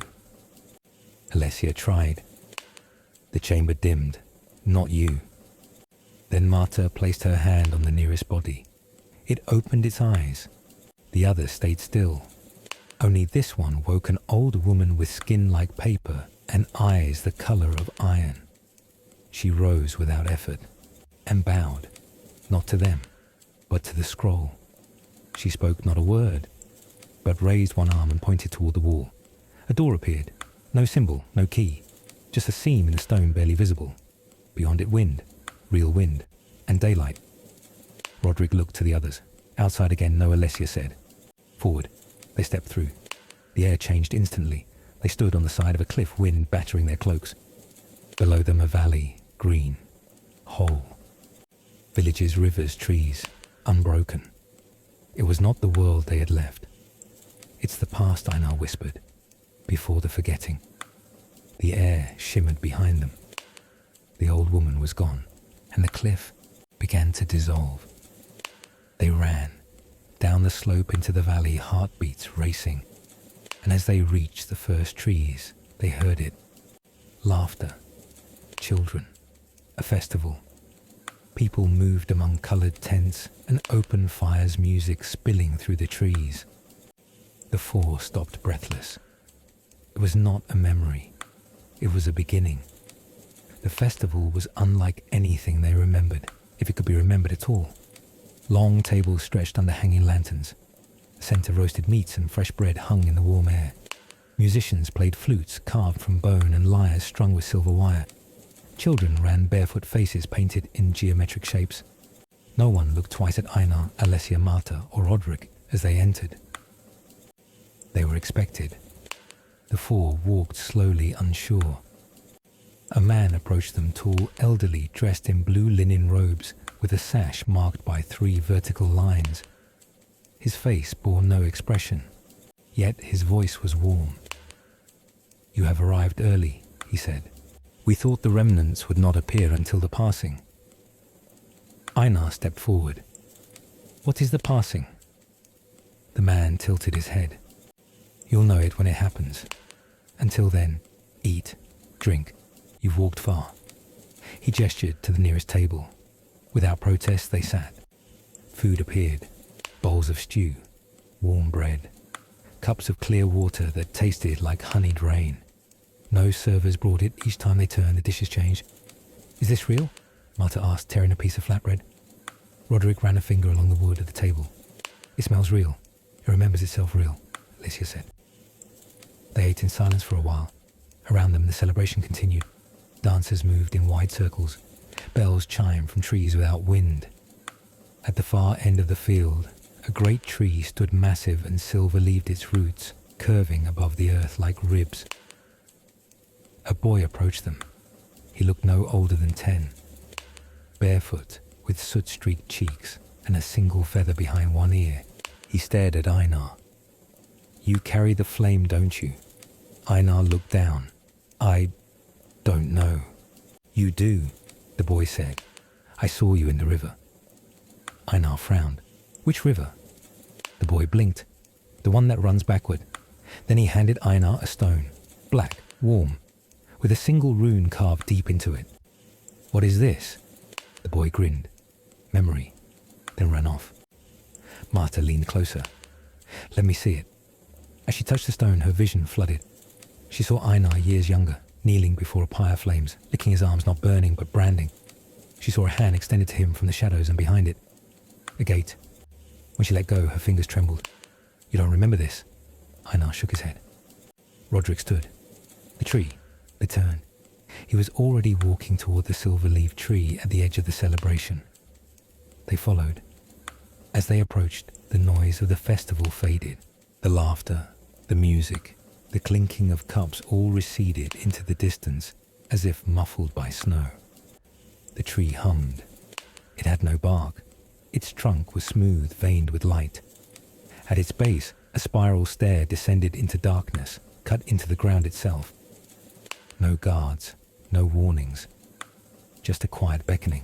Alessia tried. The chamber dimmed. Not you. Then Marta placed her hand on the nearest body. It opened its eyes. The other stayed still. Only this one woke an old woman with skin like paper and eyes the color of iron. She rose without effort and bowed, not to them, but to the scroll. She spoke not a word, but raised one arm and pointed toward the wall. A door appeared. No symbol, no key, just a seam in the stone barely visible. Beyond it, wind, real wind, and daylight. Roderick looked to the others. Outside again, no, Alessia said. Forward. They stepped through. The air changed instantly. They stood on the side of a cliff, wind battering their cloaks. Below them a valley, green, whole. Villages, rivers, trees, unbroken. It was not the world they had left. It's the past, Einar whispered, before the forgetting. The air shimmered behind them. The old woman was gone, and the cliff began to dissolve. They ran, down the slope into the valley, heartbeats racing. And as they reached the first trees, they heard it. Laughter, children, a festival. People moved among colored tents and open fires, music spilling through the trees. The 4 stopped breathless. It was not a memory. It was a beginning. The festival was unlike anything they remembered, if it could be remembered at all. Long tables stretched under hanging lanterns. The scent of roasted meats and fresh bread hung in the warm air. Musicians played flutes carved from bone and lyres strung with silver wire. Children ran barefoot, faces painted in geometric shapes. No one looked twice at Einar, Alessia, Marta, or Roderick as they entered. They were expected. The 4 walked slowly, unsure. A man approached them, tall, elderly, dressed in blue linen robes, with a sash marked by 3 vertical lines. His face bore no expression, yet his voice was warm. You have arrived early, he said. We thought the remnants would not appear until the passing. Einar stepped forward. What is the passing? The man tilted his head. You'll know it when it happens. Until then, eat, drink. You've walked far. He gestured to the nearest table. Without protest, they sat. Food appeared. Bowls of stew, warm bread, cups of clear water that tasted like honeyed rain. No servers brought it. Each time they turned, the dishes changed. Is this real? Marta asked, tearing a piece of flatbread. Roderick ran a finger along the wood of the table. It smells real. It remembers itself real, Alessia said. They ate in silence for a while. Around them, the celebration continued. Dancers moved in wide circles. Bells chimed from trees without wind. At the far end of the field, a great tree stood massive and silver-leaved, its roots curving above the earth like ribs. A boy approached them. He looked no older than 10. Barefoot, with soot-streaked cheeks and a single feather behind one ear, he stared at Einar. "You carry the flame, don't you?" Einar looked down. "I don't know." "You do," the boy said. "I saw you in the river." Einar frowned. "Which river?" The boy blinked. "The one that runs backward." Then he handed Einar a stone, black, warm, with a single rune carved deep into it. "What is this?" The boy grinned. "Memory," then ran off. Marta leaned closer. "Let me see it." As she touched the stone, her vision flooded. She saw Einar years younger, kneeling before a pyre of flames, licking his arms, not burning but branding. She saw a hand extended to him from the shadows, and behind it, a gate. When she let go, her fingers trembled. "You don't remember this?" Einar shook his head. Roderick stood. The tree. They turned. He was already walking toward the silver-leaved tree at the edge of the celebration. They followed. As they approached, the noise of the festival faded. The laughter, the music, the clinking of cups all receded into the distance as if muffled by snow. The tree hummed. It had no bark. Its trunk was smooth, veined with light. At its base, a spiral stair descended into darkness, cut into the ground itself. No guards, no warnings, just a quiet beckoning.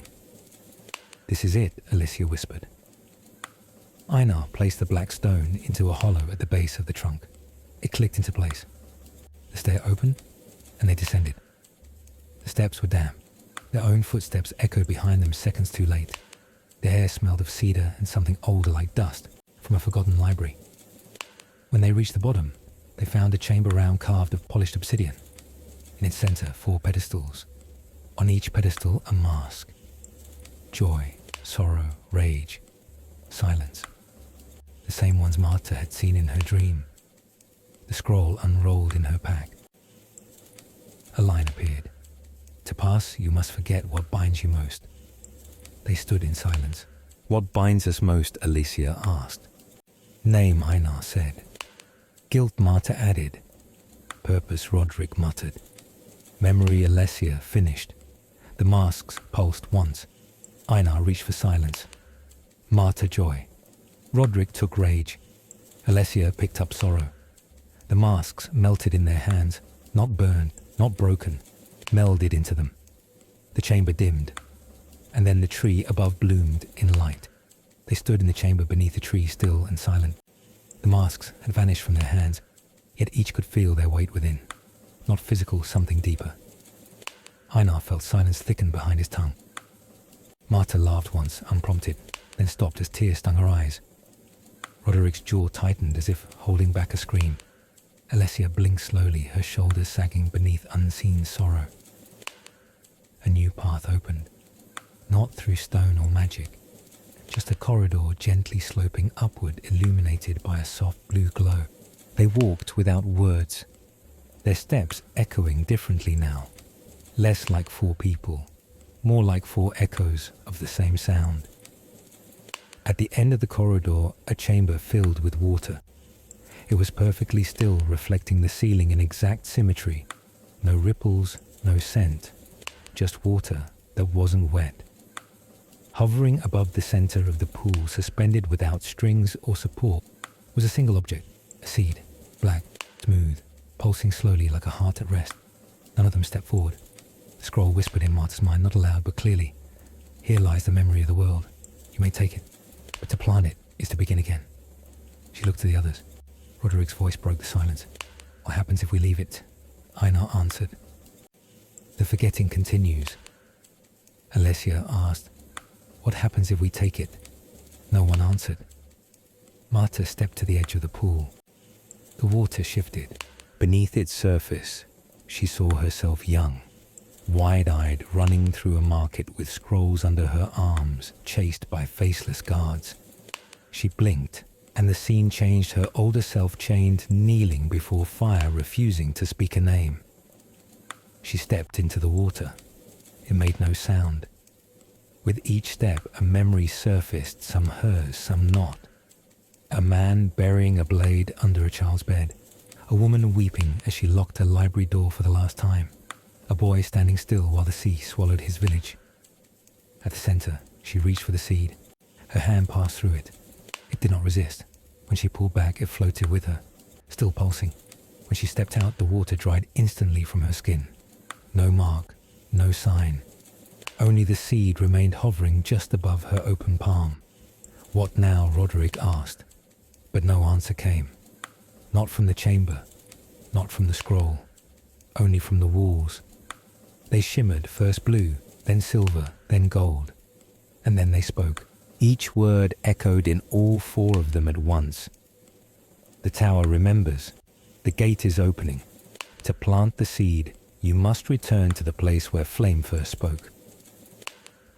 "This is it," Alicia whispered. Einar placed the black stone into a hollow at the base of the trunk. It clicked into place. The stair opened, and they descended. The steps were damp. Their own footsteps echoed behind them seconds too late. The air smelled of cedar and something older like dust from a forgotten library. When they reached the bottom, they found a chamber round carved of polished obsidian. In its center, 4 pedestals. On each pedestal, a mask. Joy, sorrow, rage, silence. The same ones Marta had seen in her dream. The scroll unrolled in her pack. A line appeared. "To pass, you must forget what binds you most." They stood in silence. "What binds us most?" Alicia asked. "Name," Einar said. "Guilt," Marta added. "Purpose," Roderick muttered. "Memory," Alicia finished. The masks pulsed once. Einar reached for silence. Marta, joy. Roderick took rage. Alicia picked up sorrow. The masks melted in their hands, not burned, not broken, melded into them. The chamber dimmed, and then the tree above bloomed in light. They stood in the chamber beneath the tree, still and silent. The masks had vanished from their hands, yet each could feel their weight within. Not physical, something deeper. Einar felt silence thicken behind his tongue. Marta laughed once, unprompted, then stopped as tears stung her eyes. Roderick's jaw tightened as if holding back a scream. Alicia blinked slowly, her shoulders sagging beneath unseen sorrow. A new path opened, not through stone or magic, just a corridor gently sloping upward, illuminated by a soft blue glow. They walked without words, their steps echoing differently now, less like 4 people, more like 4 echoes of the same sound. At the end of the corridor, a chamber filled with water. It was perfectly still, reflecting the ceiling in exact symmetry. No ripples, no scent, just water that wasn't wet. Hovering above the center of the pool, suspended without strings or support, was a single object, a seed, black, smooth, pulsing slowly like a heart at rest. None of them stepped forward. The scroll whispered in Marta's mind, not aloud but clearly, "Here lies the memory of the world. You may take it, but to plant it is to begin again." She looked to the others. Roderick's voice broke the silence. "What happens if we leave it?" Einar answered. "The forgetting continues." Alicia asked, "What happens if we take it?" No one answered. Marta stepped to the edge of the pool. The water shifted. Beneath its surface, she saw herself young, wide-eyed, running through a market with scrolls under her arms, chased by faceless guards. She blinked, and the scene changed. Her older self chained, kneeling before fire, refusing to speak a name. She stepped into the water. It made no sound. With each step, a memory surfaced, some hers, some not. A man burying a blade under a child's bed. A woman weeping as she locked her library door for the last time. A boy standing still while the sea swallowed his village. At the center, she reached for the seed. Her hand passed through it. It did not resist. When she pulled back, it floated with her, still pulsing. When she stepped out, the water dried instantly from her skin. No mark, no sign. Only the seed remained hovering just above her open palm. What now, Roderick asked. But no answer came. Not from the chamber, not from the scroll, only from the walls. They shimmered, first blue, then silver, then gold. And then they spoke. Each word echoed in all four of them at once. The tower remembers. The gate is opening. To plant the seed, you must return to the place where flame first spoke.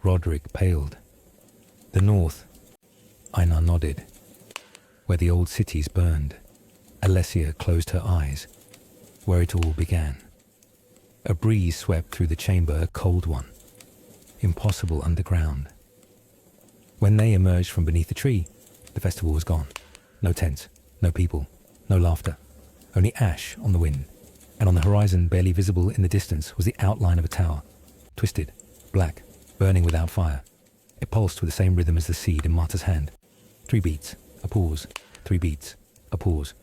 Roderick paled. The north. Einar nodded. Where the old cities burned. Alessia closed her eyes. Where it all began. A breeze swept through the chamber, a cold one. Impossible underground. When they emerged from beneath the tree, the festival was gone. No tents, no people, no laughter. Only ash on the wind. And on the horizon, barely visible in the distance, was the outline of a tower. Twisted, black, burning without fire. It pulsed with the same rhythm as the seed in Marta's hand. 3 beats, a pause. 3 beats, a pause.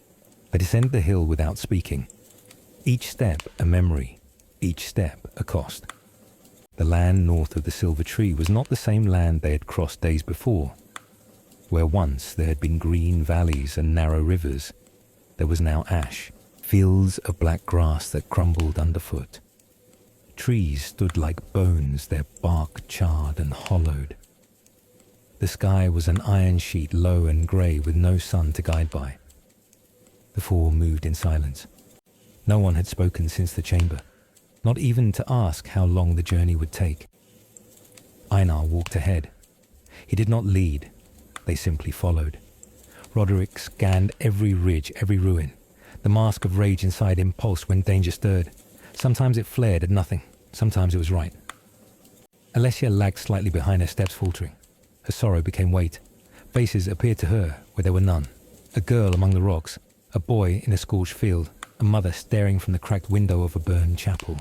They descended the hill without speaking. Each step a memory, each step a cost. The land north of the silver tree was not the same land they had crossed days before. Where once there had been green valleys and narrow rivers, there was now ash, fields of black grass that crumbled underfoot. Trees stood like bones, their bark charred and hollowed. The sky was an iron sheet, low and grey, with no sun to guide by. The four moved in silence. No one had spoken since the chamber, not even to ask how long the journey would take. Einar walked ahead. He did not lead. They simply followed. Roderick scanned every ridge, every ruin. The mask of rage inside him pulsed when danger stirred. Sometimes it flared at nothing. Sometimes it was right. Alessia lagged slightly behind, her steps faltering. Her sorrow became weight. Faces appeared to her where there were none. A girl among the rocks. A boy in a scorched field. A mother staring from the cracked window of a burned chapel.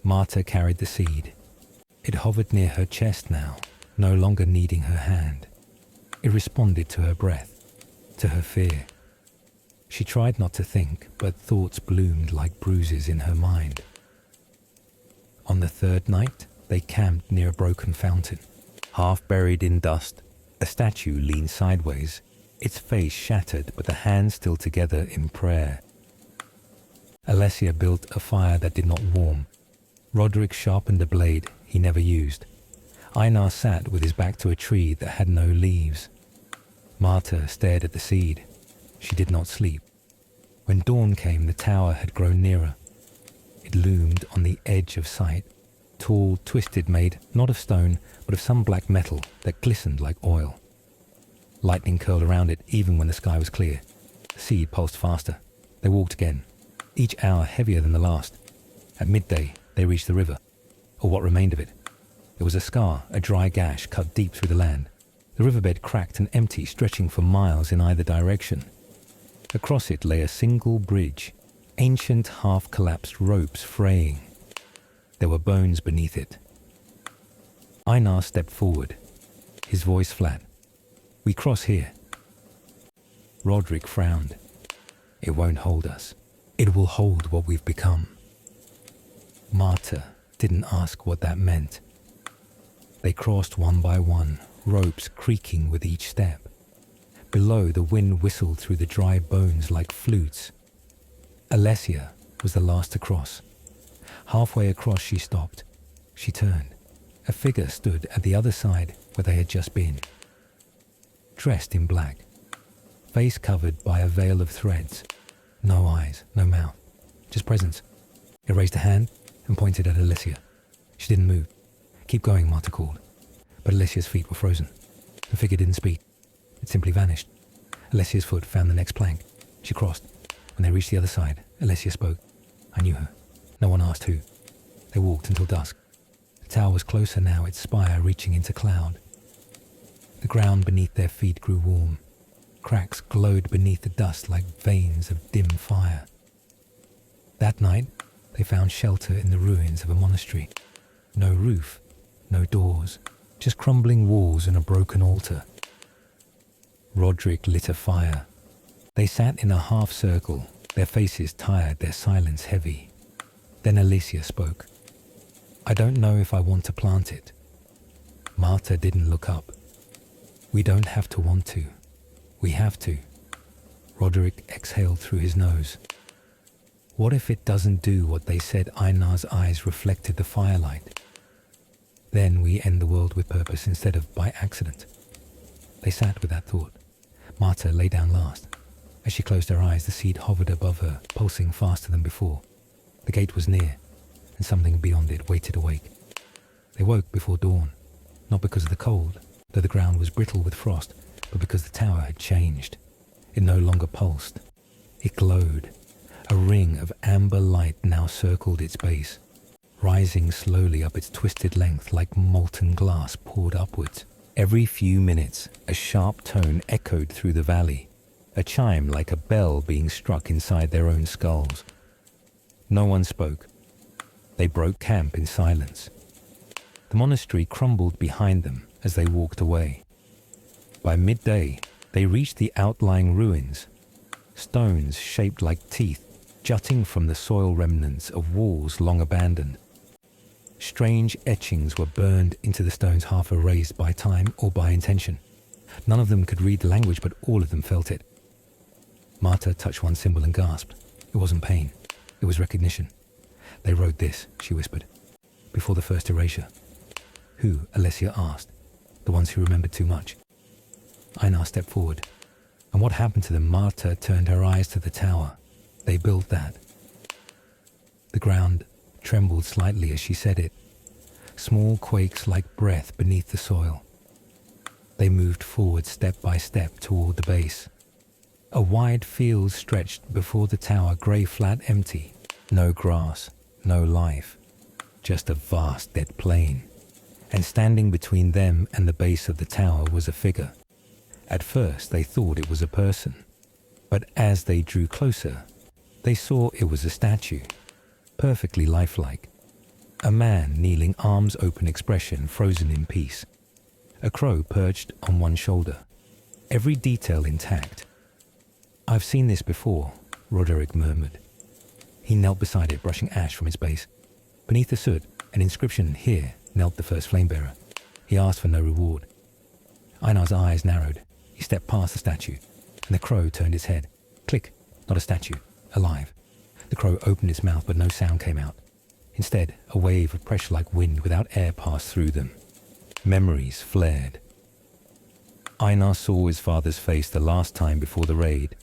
Marta carried the seed. It hovered near her chest now, no longer needing her hand. It responded to her breath, to her fear. She tried not to think, but thoughts bloomed like bruises in her mind. On the third night, they camped near a broken fountain. Half buried in dust, a statue leaned sideways, its face shattered but the hands still together in prayer. Alessia built a fire that did not warm. Roderick sharpened a blade he never used. Einar sat with his back to a tree that had no leaves. Marta stared at the seed. She did not sleep. When dawn came, the tower had grown nearer. It loomed on the edge of sight, tall, twisted, made not of stone, but of some black metal that glistened like oil. Lightning curled around it even when the sky was clear. The seed pulsed faster. They walked again, each hour heavier than the last. At midday, they reached the river, or what remained of it. It was a scar, a dry gash cut deep through the land. The riverbed cracked and empty, stretching for miles in either direction. Across it lay a single bridge, ancient half-collapsed ropes fraying. There were bones beneath it. Einar stepped forward, his voice flat. "We cross here." Roderick frowned. "It won't hold us. It will hold what we've become." Marta didn't ask what that meant. They crossed one by one, ropes creaking with each step. Below, the wind whistled through the dry bones like flutes. Alessia was the last to cross. Halfway across, she stopped. She turned. A figure stood at the other side where they had just been. Dressed in black, face covered by a veil of threads. No eyes, no mouth, just presence. It raised a hand and pointed at Alessia. She didn't move. "Keep going," Marta called. But Alessia's feet were frozen. The figure didn't speak. It simply vanished. Alessia's foot found the next plank. She crossed. When they reached the other side, Alessia spoke. "I knew her." No one asked who. They walked until dusk. The tower was closer now, its spire reaching into cloud. The ground beneath their feet grew warm. Cracks glowed beneath the dust like veins of dim fire. That night, they found shelter in the ruins of a monastery. No roof, no doors, just crumbling walls and a broken altar. Roderick lit a fire. They sat in a half circle, their faces tired, their silence heavy. Then Alicia spoke. "I don't know if I want to plant it." Marta didn't look up. "We don't have to want to. We have to." Roderick exhaled through his nose. "What if it doesn't do what they said?" Einar's eyes reflected the firelight. "Then we end the world with purpose instead of by accident." They sat with that thought. Marta lay down last. As she closed her eyes, the seed hovered above her, pulsing faster than before. The gate was near, and something beyond it waited awake. They woke before dawn, not because of the cold, though the ground was brittle with frost, but because the tower had changed. It no longer pulsed. It glowed. A ring of amber light now circled its base, rising slowly up its twisted length like molten glass poured upwards. Every few minutes, a sharp tone echoed through the valley, a chime like a bell being struck inside their own skulls. No one spoke. They broke camp in silence. The monastery crumbled behind them as they walked away. By midday, they reached the outlying ruins, stones shaped like teeth jutting from the soil remnants of walls long abandoned. Strange etchings were burned into the stones, half erased by time or by intention. None of them could read the language, but all of them felt it. Marta touched one symbol and gasped. It wasn't pain. It was recognition. "They wrote this," she whispered, "before the first erasure." "Who?" Alessia asked. "The ones who remembered too much." Einar stepped forward. "And what happened to them?" Marta turned her eyes to the tower. "They built that." The ground trembled slightly as she said it. Small quakes like breath beneath the soil. They moved forward step by step toward the base. A wide field stretched before the tower, grey flat empty. No grass, no life. Just a vast dead plain. And standing between them and the base of the tower was a figure. At first they thought it was a person. But as they drew closer, they saw it was a statue. Perfectly lifelike. A man kneeling, arms open, expression frozen in peace. A crow perched on one shoulder. Every detail intact. "I've seen this before," Roderick murmured. He knelt beside it, brushing ash from its base. Beneath the soot, an inscription, "Here," knelt the first flamebearer. He asked for no reward. Einar's eyes narrowed. He stepped past the statue, and the crow turned its head. Click. Not a statue. Alive. The crow opened its mouth, but no sound came out. Instead, a wave of pressure like wind without air passed through them. Memories flared. Einar saw his father's face the last time before the raid.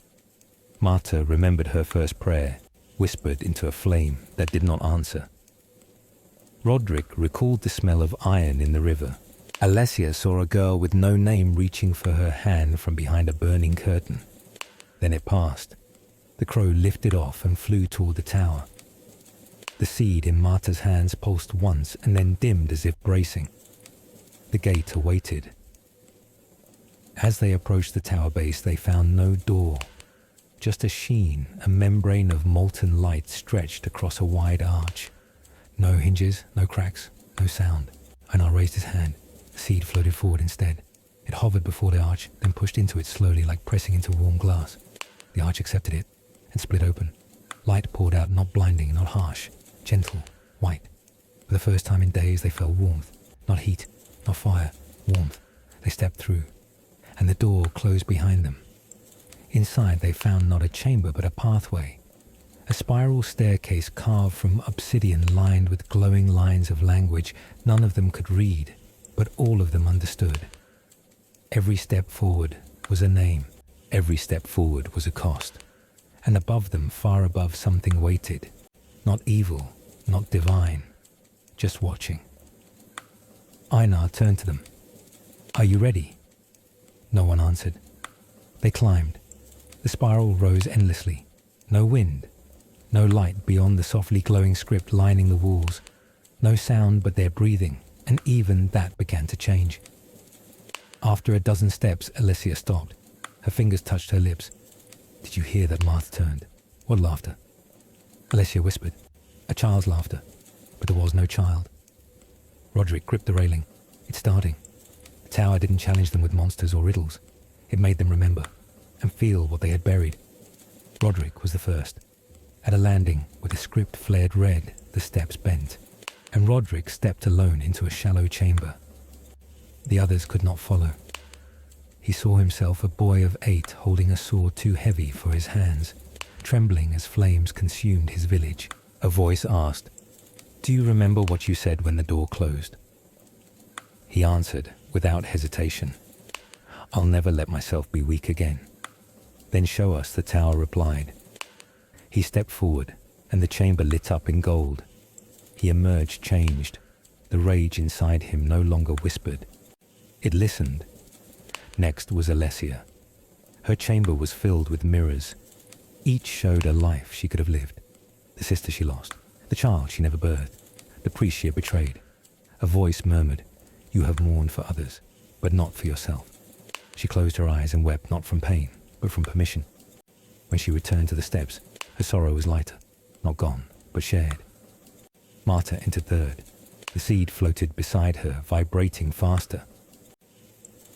Marta remembered her first prayer, whispered into a flame that did not answer. Roderick recalled the smell of iron in the river. Alessia saw a girl with no name reaching for her hand from behind a burning curtain. Then it passed. The crow lifted off and flew toward the tower. The seed in Marta's hands pulsed once and then dimmed as if bracing. The gate awaited. As they approached the tower base, they found no door. Just a sheen, a membrane of molten light stretched across a wide arch. No hinges, no cracks, no sound. Einar raised his hand. The seed floated forward instead. It hovered before the arch, then pushed into it slowly like pressing into warm glass. The arch accepted it and split open. Light poured out, not blinding, not harsh, gentle, white. For the first time in days they felt warmth, not heat, not fire, warmth. They stepped through, and the door closed behind them. Inside they found not a chamber but a pathway. A spiral staircase carved from obsidian lined with glowing lines of language none of them could read, but all of them understood. Every step forward was a name. Every step forward was a cost. And above them, far above, something waited. Not evil, not divine, just watching. Einar turned to them. "Are you ready?" No one answered. They climbed. The spiral rose endlessly. No wind, no light beyond the softly glowing script lining the walls. No sound but their breathing, and even that began to change. After a dozen steps, Alessia stopped. Her fingers touched her lips. Did you hear that? Martha turned. What laughter? Alessia whispered. A child's laughter. But there was no child. Roderick gripped the railing. It's starting. The tower didn't challenge them with monsters or riddles. It made them remember and feel what they had buried. Roderick was the first. At a landing where the script flared red, the steps bent, and Roderick stepped alone into a shallow chamber. The others could not follow. He saw himself a boy of 8 holding a sword too heavy for his hands, trembling as flames consumed his village. A voice asked, "Do you remember what you said when the door closed?" He answered without hesitation, "I'll never let myself be weak again." "Then show us," the tower replied. He stepped forward, and the chamber lit up in gold. He emerged changed. The rage inside him no longer whispered. It listened. Next was Alessia. Her chamber was filled with mirrors. Each showed a life she could have lived. The sister she lost, the child she never birthed, the priest she had betrayed. A voice murmured, "You have mourned for others, but not for yourself." She closed her eyes and wept not from pain, but from permission. When she returned to the steps, her sorrow was lighter, not gone, but shared. Martha entered third. The seed floated beside her, vibrating faster.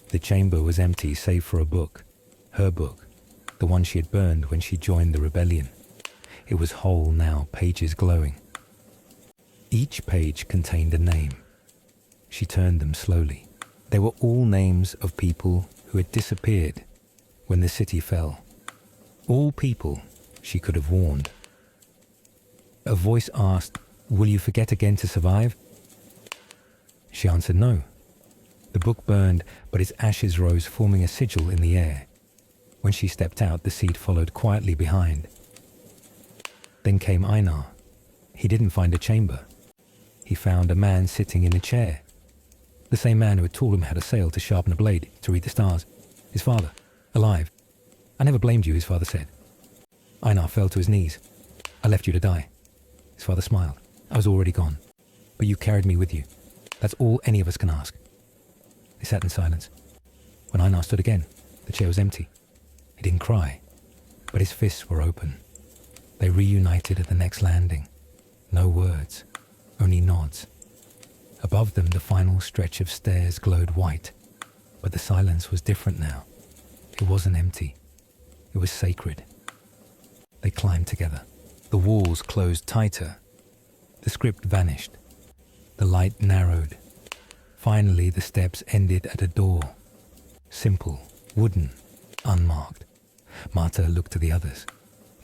The chamber was empty save for a book, her book, the one she had burned when she joined the rebellion. It was whole now, pages glowing. Each page contained a name. She turned them slowly. They were all names of people who had disappeared when the city fell. All people she could have warned. A voice asked, "Will you forget again to survive?" She answered no. The book burned, but its ashes rose, forming a sigil in the air. When she stepped out, the seed followed quietly behind. Then came Einar. He didn't find a chamber. He found a man sitting in a chair. The same man who had taught him how to sail, to sharpen a blade, to read the stars. His father, alive. "I never blamed you," his father said. Einar fell to his knees. "I left you to die." His father smiled. "I was already gone. But you carried me with you. That's all any of us can ask." They sat in silence. When Einar stood again, the chair was empty. He didn't cry, but his fists were open. They reunited at the next landing. No words, only nods. Above them, the final stretch of stairs glowed white, but the silence was different now. It wasn't empty. It was sacred. They climbed together. The walls closed tighter. The script vanished. The light narrowed. Finally, the steps ended at a door. Simple, wooden, unmarked. Martha looked to the others.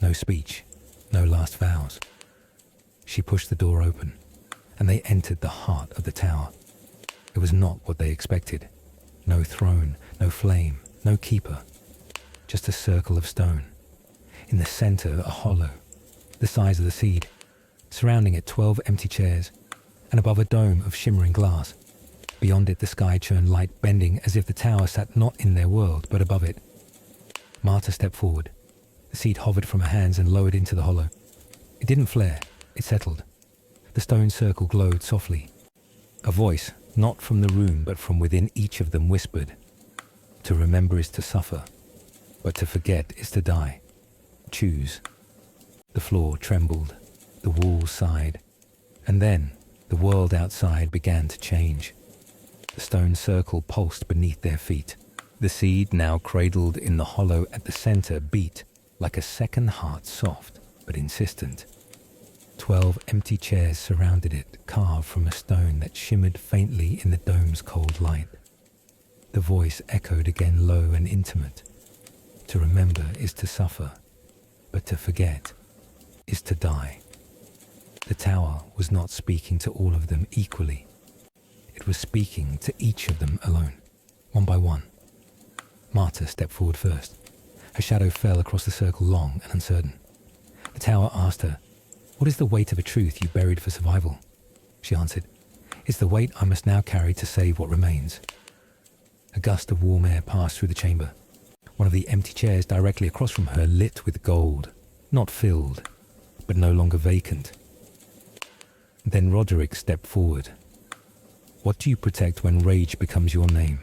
No speech, no last vows. She pushed the door open, and they entered the heart of the tower. It was not what they expected. No throne, no flame, no keeper. Just a circle of stone. In the center, a hollow, the size of the seed. Surrounding it, 12 empty chairs, and above a dome of shimmering glass. Beyond it, the sky churned light, bending as if the tower sat not in their world, but above it. Martha stepped forward. The seed hovered from her hands and lowered into the hollow. It didn't flare, it settled. The stone circle glowed softly. A voice, not from the room, but from within each of them, whispered, "To remember is to suffer, but to forget is to die. Choose." The floor trembled, the walls sighed, and then the world outside began to change. The stone circle pulsed beneath their feet. The seed, now cradled in the hollow at the center, beat like a second heart, soft but insistent. 12 empty chairs surrounded it, carved from a stone that shimmered faintly in the dome's cold light. The voice echoed again, low and intimate. "To remember is to suffer, but to forget is to die." The tower was not speaking to all of them equally. It was speaking to each of them alone, one by one. Martha stepped forward first. Her shadow fell across the circle, long and uncertain. The tower asked her, "What is the weight of a truth you buried for survival?" She answered, "It's the weight I must now carry to save what remains." A gust of warm air passed through the chamber. One of the empty chairs directly across from her lit with gold, not filled, but no longer vacant. Then Roderick stepped forward. What do you protect when rage becomes your name?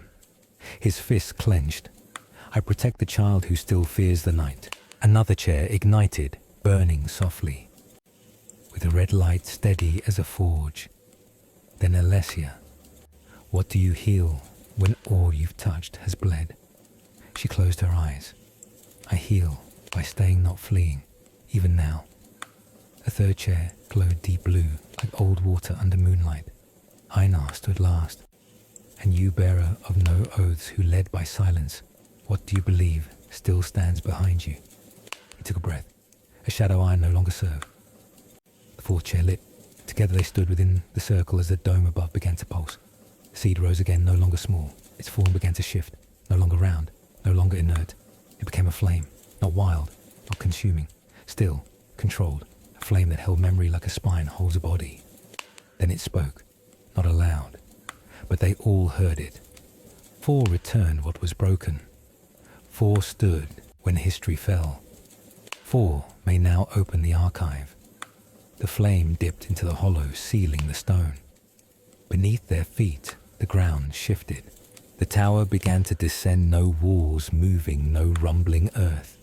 His fists clenched. I protect the child who still fears the night. Another chair ignited, burning softly, with a red light steady as a forge. Then Alessia, what do you heal when all you've touched has bled? She closed her eyes. I heal by staying, not fleeing, even now. A third chair glowed deep blue, like old water under moonlight. Einar stood last. And you, bearer of no oaths who led by silence, what do you believe still stands behind you? He took a breath. A shadow eye no longer served. The fourth chair lit. Together they stood within the circle as the dome above began to pulse. The seed rose again, no longer small. Its form began to shift, no longer round, no longer inert. It became a flame, not wild, not consuming, still, controlled, a flame that held memory like a spine holds a body. Then it spoke, not aloud, but they all heard it. 4 returned what was broken. 4 stood when history fell. 4 may now open the archive. The flame dipped into the hollow, sealing the stone. Beneath their feet, the ground shifted. The tower began to descend, no walls moving, no rumbling earth.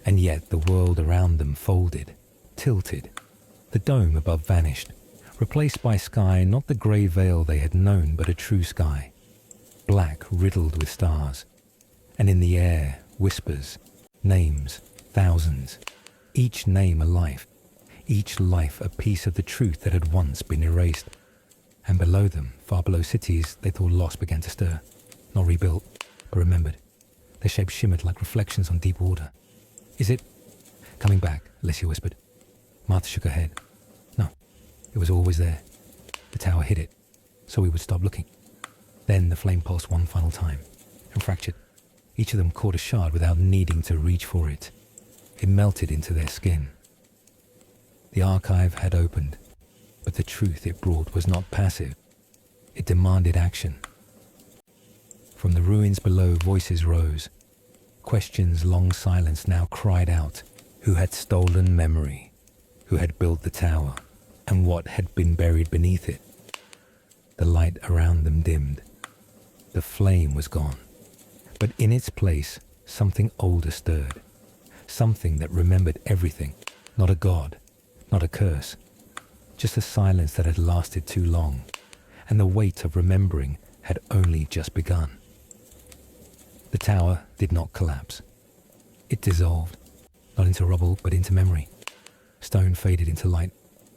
And yet the world around them folded, tilted. The dome above vanished, replaced by sky, not the grey veil they had known, but a true sky, black riddled with stars. And in the air, whispers, names, thousands, each name a life, each life a piece of the truth that had once been erased. And below them, far below cities, they thought lost began to stir, not rebuilt, but remembered. Their shapes shimmered like reflections on deep water. Is it coming back? Alessia whispered. Martha shook her head. No, it was always there. The tower hid it, so we would stop looking. Then the flame pulsed one final time, and fractured. Each of them caught a shard without needing to reach for it. It melted into their skin. The archive had opened, but the truth it brought was not passive. It demanded action. From the ruins below, voices rose. Questions long silenced now cried out. Who had stolen memory? Who had built the tower? And what had been buried beneath it? The light around them dimmed. The flame was gone. But in its place, something older stirred. Something that remembered everything. Not a god, not a curse. Just a silence that had lasted too long. And the weight of remembering had only just begun. The tower did not collapse. It dissolved, not into rubble, but into memory. Stone faded into light.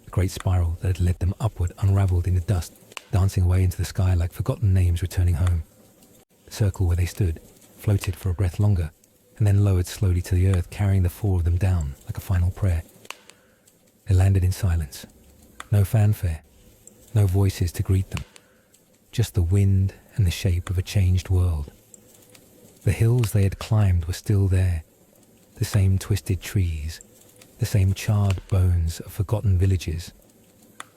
The great spiral that had led them upward unraveled in the dust, dancing away into the sky like forgotten names returning home. The circle where they stood floated for a breath longer, and then lowered slowly to the earth, carrying the 4 of them down like a final prayer. They landed in silence. No fanfare, no voices to greet them. Just the wind and the shape of a changed world. The hills they had climbed were still there, the same twisted trees, the same charred bones of forgotten villages.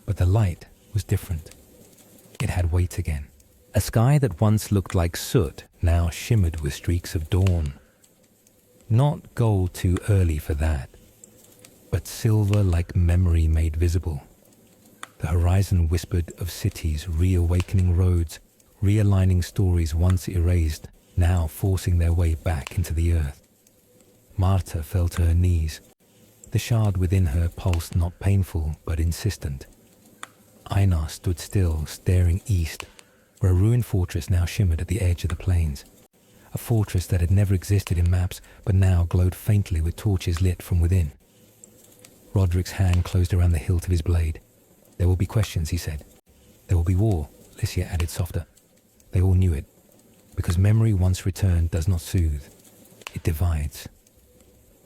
But the light was different. It had weight again. A sky that once looked like soot now shimmered with streaks of dawn. Not gold too early for that, but silver like memory made visible. The horizon whispered of cities reawakening roads, realigning stories once erased, now forcing their way back into the earth. Marta fell to her knees. The shard within her pulsed not painful, but insistent. Einar stood still, staring east, where a ruined fortress now shimmered at the edge of the plains. A fortress that had never existed in maps, but now glowed faintly with torches lit from within. Roderick's hand closed around the hilt of his blade. There will be questions, he said. There will be war, Alessia added softer. They all knew it, because memory once returned does not soothe. It divides.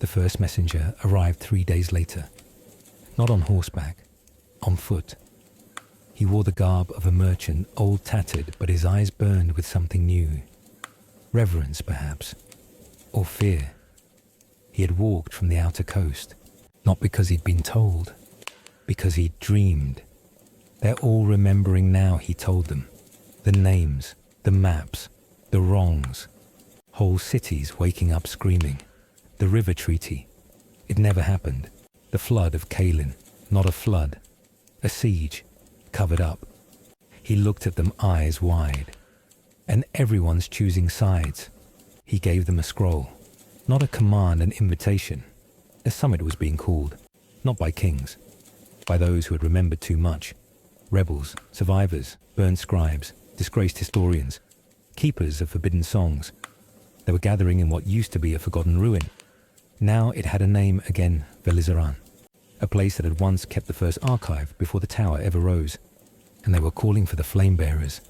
The first messenger arrived 3 days later. Not on horseback, on foot. He wore the garb of a merchant, old tattered, but his eyes burned with something new. Reverence, perhaps, or fear. He had walked from the outer coast, not because he'd been told, because he'd dreamed. They're all remembering now, he told them. The names, the maps, the wrongs. Whole cities waking up screaming. The river treaty. It never happened. The flood of Kalin, not a flood. A siege, covered up. He looked at them eyes wide. And everyone's choosing sides. He gave them a scroll, not a command, an invitation. A summit was being called, not by kings, by those who had remembered too much. Rebels, survivors, burned scribes, disgraced historians, keepers of forbidden songs. They were gathering in what used to be a forgotten ruin. Now it had a name again, Velisaran, a place that had once kept the first archive before the tower ever rose, and they were calling for the flame bearers.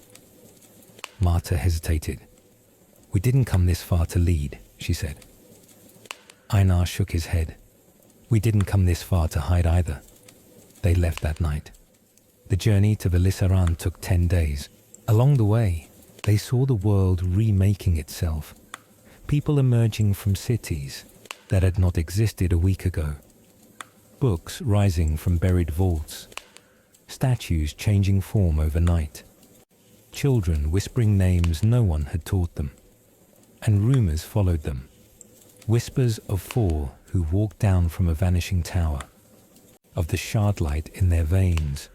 Marta hesitated. "We didn't come this far to lead," she said. Einar shook his head. "We didn't come this far to hide either." They left that night. The journey to Velisaran took 10 days. Along the way, they saw the world remaking itself. People emerging from cities that had not existed a week ago. Books rising from buried vaults. Statues changing form overnight. Children whispering names no one had taught them. And rumors followed them. Whispers of 4 who walked down from a vanishing tower. Of the shard light in their veins.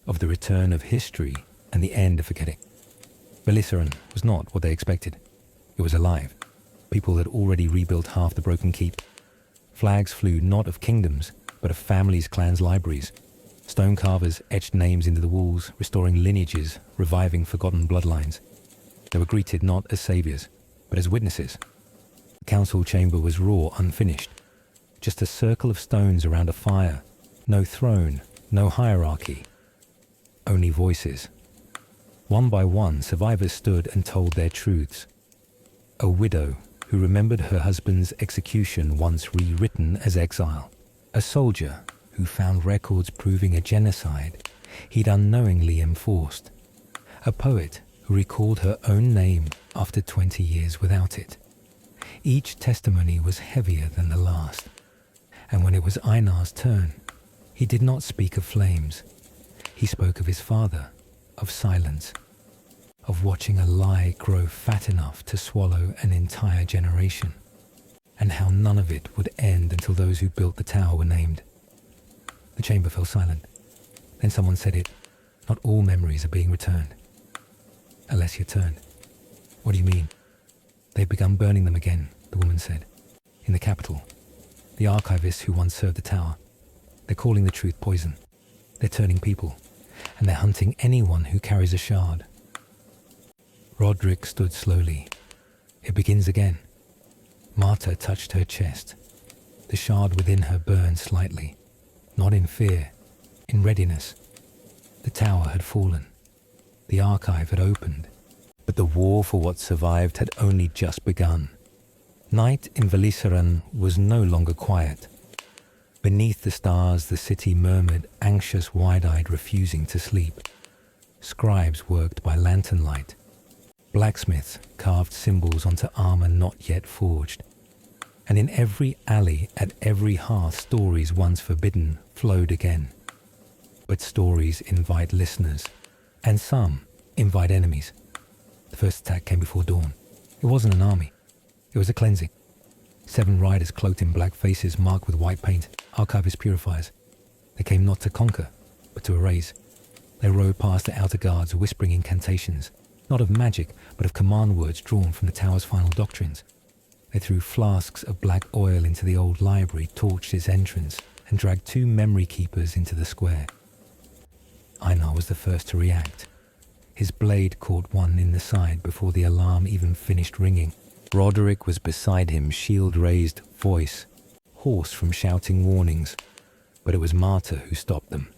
Of the return of history and the end of forgetting. Velisaran was not what they expected. It was alive. People had already rebuilt half the broken keep. Flags flew not of kingdoms, but of families, clans, libraries. Stone carvers etched names into the walls, restoring lineages, reviving forgotten bloodlines. They were greeted not as saviors, but as witnesses. The council chamber was raw, unfinished. Just a circle of stones around a fire. No throne, no hierarchy. Only voices. One by one, survivors stood and told their truths. A widow who remembered her husband's execution once rewritten as exile. A soldier who found records proving a genocide he'd unknowingly enforced. A poet who recalled her own name after 20 years without it. Each testimony was heavier than the last. And when it was Einar's turn, he did not speak of flames. He spoke of his father, of silence, of watching a lie grow fat enough to swallow an entire generation, and how none of it would end until those who built the tower were named. The chamber fell silent. Then someone said it. Not all memories are being returned. Alessia turned. "What do you mean?" "They've begun burning them again," the woman said. "In the capital. The archivists who once served the tower. They're calling the truth poison. They're turning people, and they're hunting anyone who carries a shard." Roderick stood slowly. "It begins again." Marta touched her chest. The shard within her burned slightly. Not in fear, in readiness. The tower had fallen. The archive had opened. But the war for what survived had only just begun. Night in Velisaran was no longer quiet. Beneath the stars, the city murmured, anxious, wide-eyed, refusing to sleep. Scribes worked by lantern light. Blacksmiths carved symbols onto armor not yet forged. And in every alley, at every hearth, stories once forbidden flowed again. But stories invite listeners, and some invite enemies. The first attack came before dawn. It wasn't an army. It was a cleansing. 7 riders cloaked in black faces marked with white paint, archivist purifiers. They came not to conquer, but to erase. They rode past the outer guards whispering incantations, not of magic, but of command words drawn from the tower's final doctrines. They threw flasks of black oil into the old library, torched its entrance, and dragged 2 memory keepers into the square. Einar was the first to react. His blade caught one in the side before the alarm even finished ringing. Roderick was beside him, shield raised, voice hoarse from shouting warnings. But it was Marta who stopped them.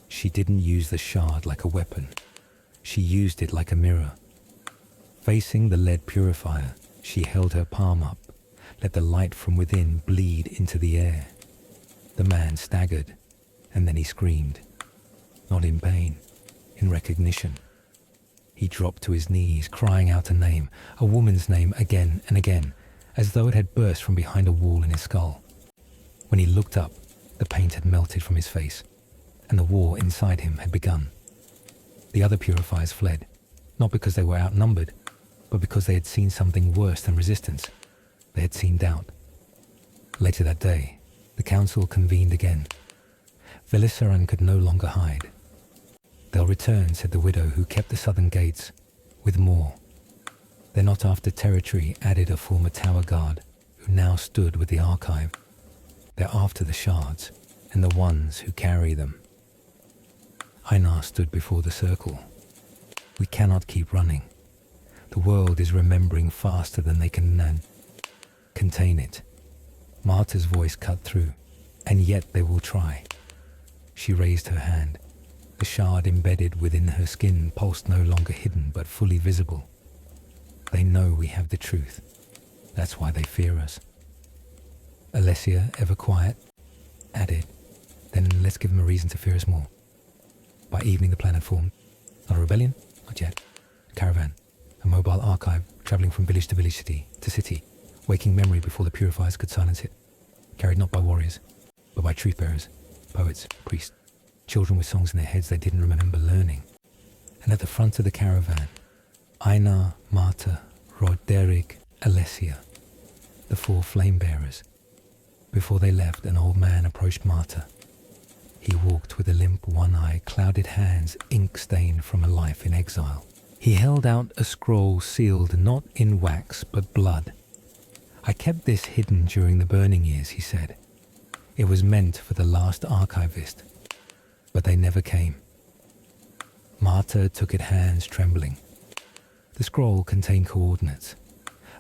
She didn't use the shard like a weapon. She used it like a mirror. Facing the lead purifier, she held her palm up, let the light from within bleed into the air. The man staggered, and then he screamed. Not in pain, in recognition. He dropped to his knees, crying out a name, a woman's name again and again, as though it had burst from behind a wall in his skull. When he looked up, the paint had melted from his face, and the war inside him had begun. The other purifiers fled, not because they were outnumbered, but because they had seen something worse than resistance. They had seen doubt. Later that day, the council convened again. Velisaran could no longer hide. They'll return, said the widow who kept the southern gates, with more. They're not after territory, added a former tower guard, who now stood with the archive. They're after the shards, and the ones who carry them. Einar stood before the circle. We cannot keep running. The world is remembering faster than they can contain it. Marta's voice cut through, and yet they will try. She raised her hand. The shard embedded within her skin pulsed, no longer hidden but fully visible. They know we have the truth. That's why they fear us. Alessia, ever quiet, added, then let's give them a reason to fear us more. By evening the plan had formed. Not a rebellion, not yet. A caravan, a mobile archive travelling from village to village, city to city, waking memory before the purifiers could silence it. Carried not by warriors, but by truth-bearers, poets, priests, children with songs in their heads they didn't remember learning. And at the front of the caravan, Einar, Marta, Roderick, Alessia, the 4 flame-bearers. Before they left, an old man approached Marta. He walked with a limp one eye, clouded hands, ink-stained from a life in exile. He held out a scroll sealed not in wax but blood. I kept this hidden during the burning years, he said. It was meant for the last archivist, but they never came. Marta took it, hands trembling. The scroll contained coordinates,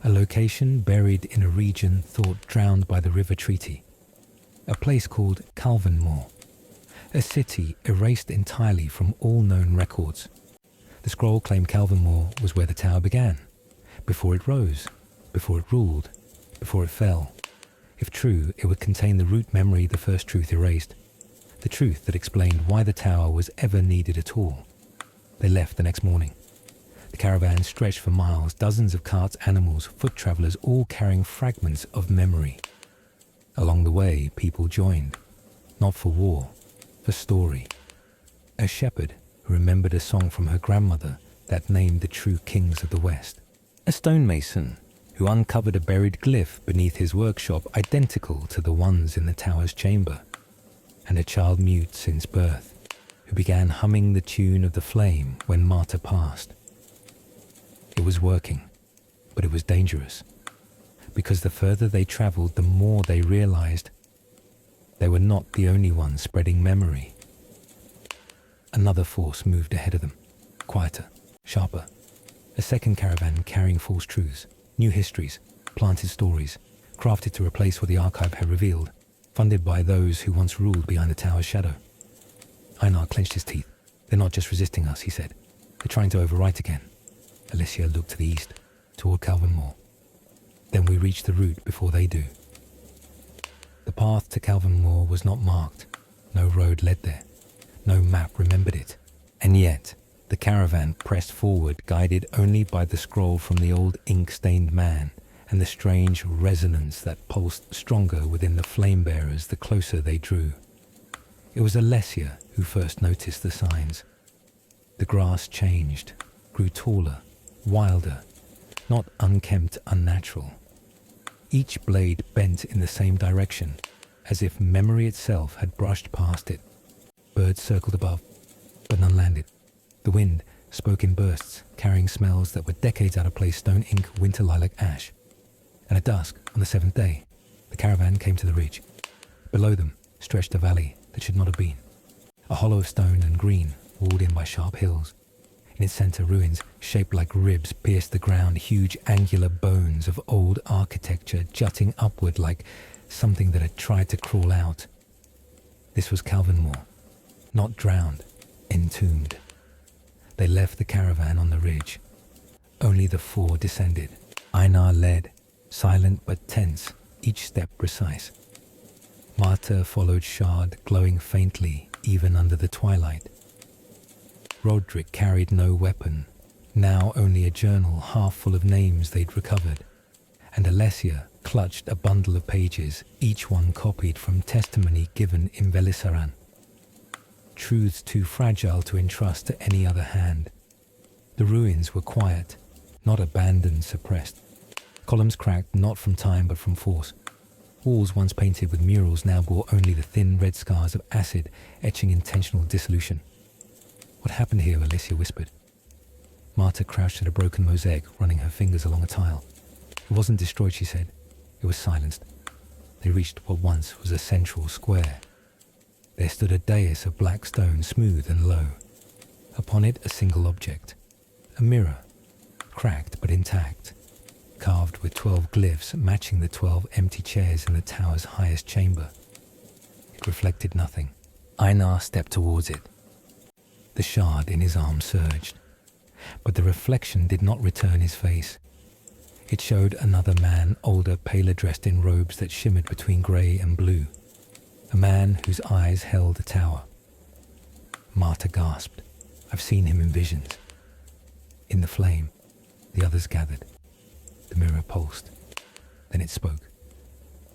a location buried in a region thought drowned by the river Treaty, a place called Calvinmore, a city erased entirely from all known records. The scroll claimed Calvinmore was where the tower began, before it rose, before it ruled, before it fell. If true, it would contain the root memory the first truth erased, the truth that explained why the tower was ever needed at all. They left the next morning. The caravan stretched for miles, dozens of carts, animals, foot travellers, all carrying fragments of memory. Along the way, people joined, not for war, for story. A shepherd who remembered a song from her grandmother that named the true kings of the West. A stonemason who uncovered a buried glyph beneath his workshop identical to the ones in the tower's chamber. And a child mute since birth who began humming the tune of the flame when Marta passed. It was working, but it was dangerous, because the further they travelled, the more they realised they were not the only ones spreading memory. Another force moved ahead of them, quieter, sharper. A second caravan carrying false truths, new histories, planted stories, crafted to replace what the archive had revealed, funded by those who once ruled behind the tower's shadow. Einar clenched his teeth. They're not just resisting us, he said. They're trying to overwrite again. Alessia looked to the east, toward Calvinmore. Then we reach the route before they do. The path to Calvinmore was not marked. No road led there. No map remembered it. And yet, the caravan pressed forward, guided only by the scroll from the old ink-stained man and the strange resonance that pulsed stronger within the flame-bearers the closer they drew. It was Alessia who first noticed the signs. The grass changed, grew taller, wilder, not unkempt, unnatural. Each blade bent in the same direction, as if memory itself had brushed past it. Birds circled above, but none landed. The wind spoke in bursts, carrying smells that were decades out of place: stone ink, winter lilac, ash. And at dusk, on the 7th day, the caravan came to the ridge. Below them stretched a valley that should not have been. A hollow of stone and green, walled in by sharp hills. In its centre, ruins, shaped like ribs, pierced the ground, huge angular bones of old architecture jutting upward like something that had tried to crawl out. This was Calvinmore, not drowned, entombed. They left the caravan on the ridge. Only the 4 descended. Einar led, silent but tense, each step precise. Marta followed shard, glowing faintly even under the twilight. Roderick carried no weapon, now only a journal half full of names they'd recovered, and Alessia clutched a bundle of pages, each one copied from testimony given in Velisaran. Truths too fragile to entrust to any other hand. The ruins were quiet, not abandoned, suppressed. Columns cracked not from time but from force. Walls once painted with murals now bore only the thin red scars of acid etching intentional dissolution. What happened here? Alicia whispered. Marta crouched at a broken mosaic, running her fingers along a tile. It wasn't destroyed, she said. It was silenced. They reached what once was a central square. There stood a dais of black stone, smooth and low. Upon it a single object. A mirror, cracked but intact, carved with 12 glyphs matching the 12 empty chairs in the tower's highest chamber. It reflected nothing. Einar stepped towards it. The shard in his arm surged, but the reflection did not return his face. It showed another man, older, paler, dressed in robes that shimmered between grey and blue. A man whose eyes held the tower. Marta gasped. I've seen him in visions. In the flame, the others gathered. The mirror pulsed. Then it spoke.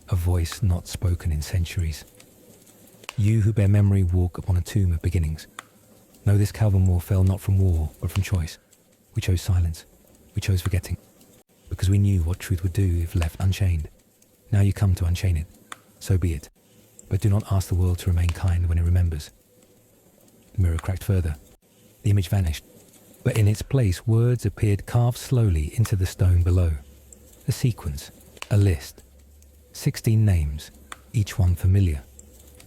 A voice not spoken in centuries. You who bear memory walk upon a tomb of beginnings. Know this Calvin fell not from war, but from choice. We chose silence. We chose forgetting. Because we knew what truth would do if left unchained. Now you come to unchain it. So be it. But do not ask the world to remain kind when it remembers. The mirror cracked further. The image vanished. But in its place, words appeared carved slowly into the stone below. A sequence. A list. 16 names. Each one familiar.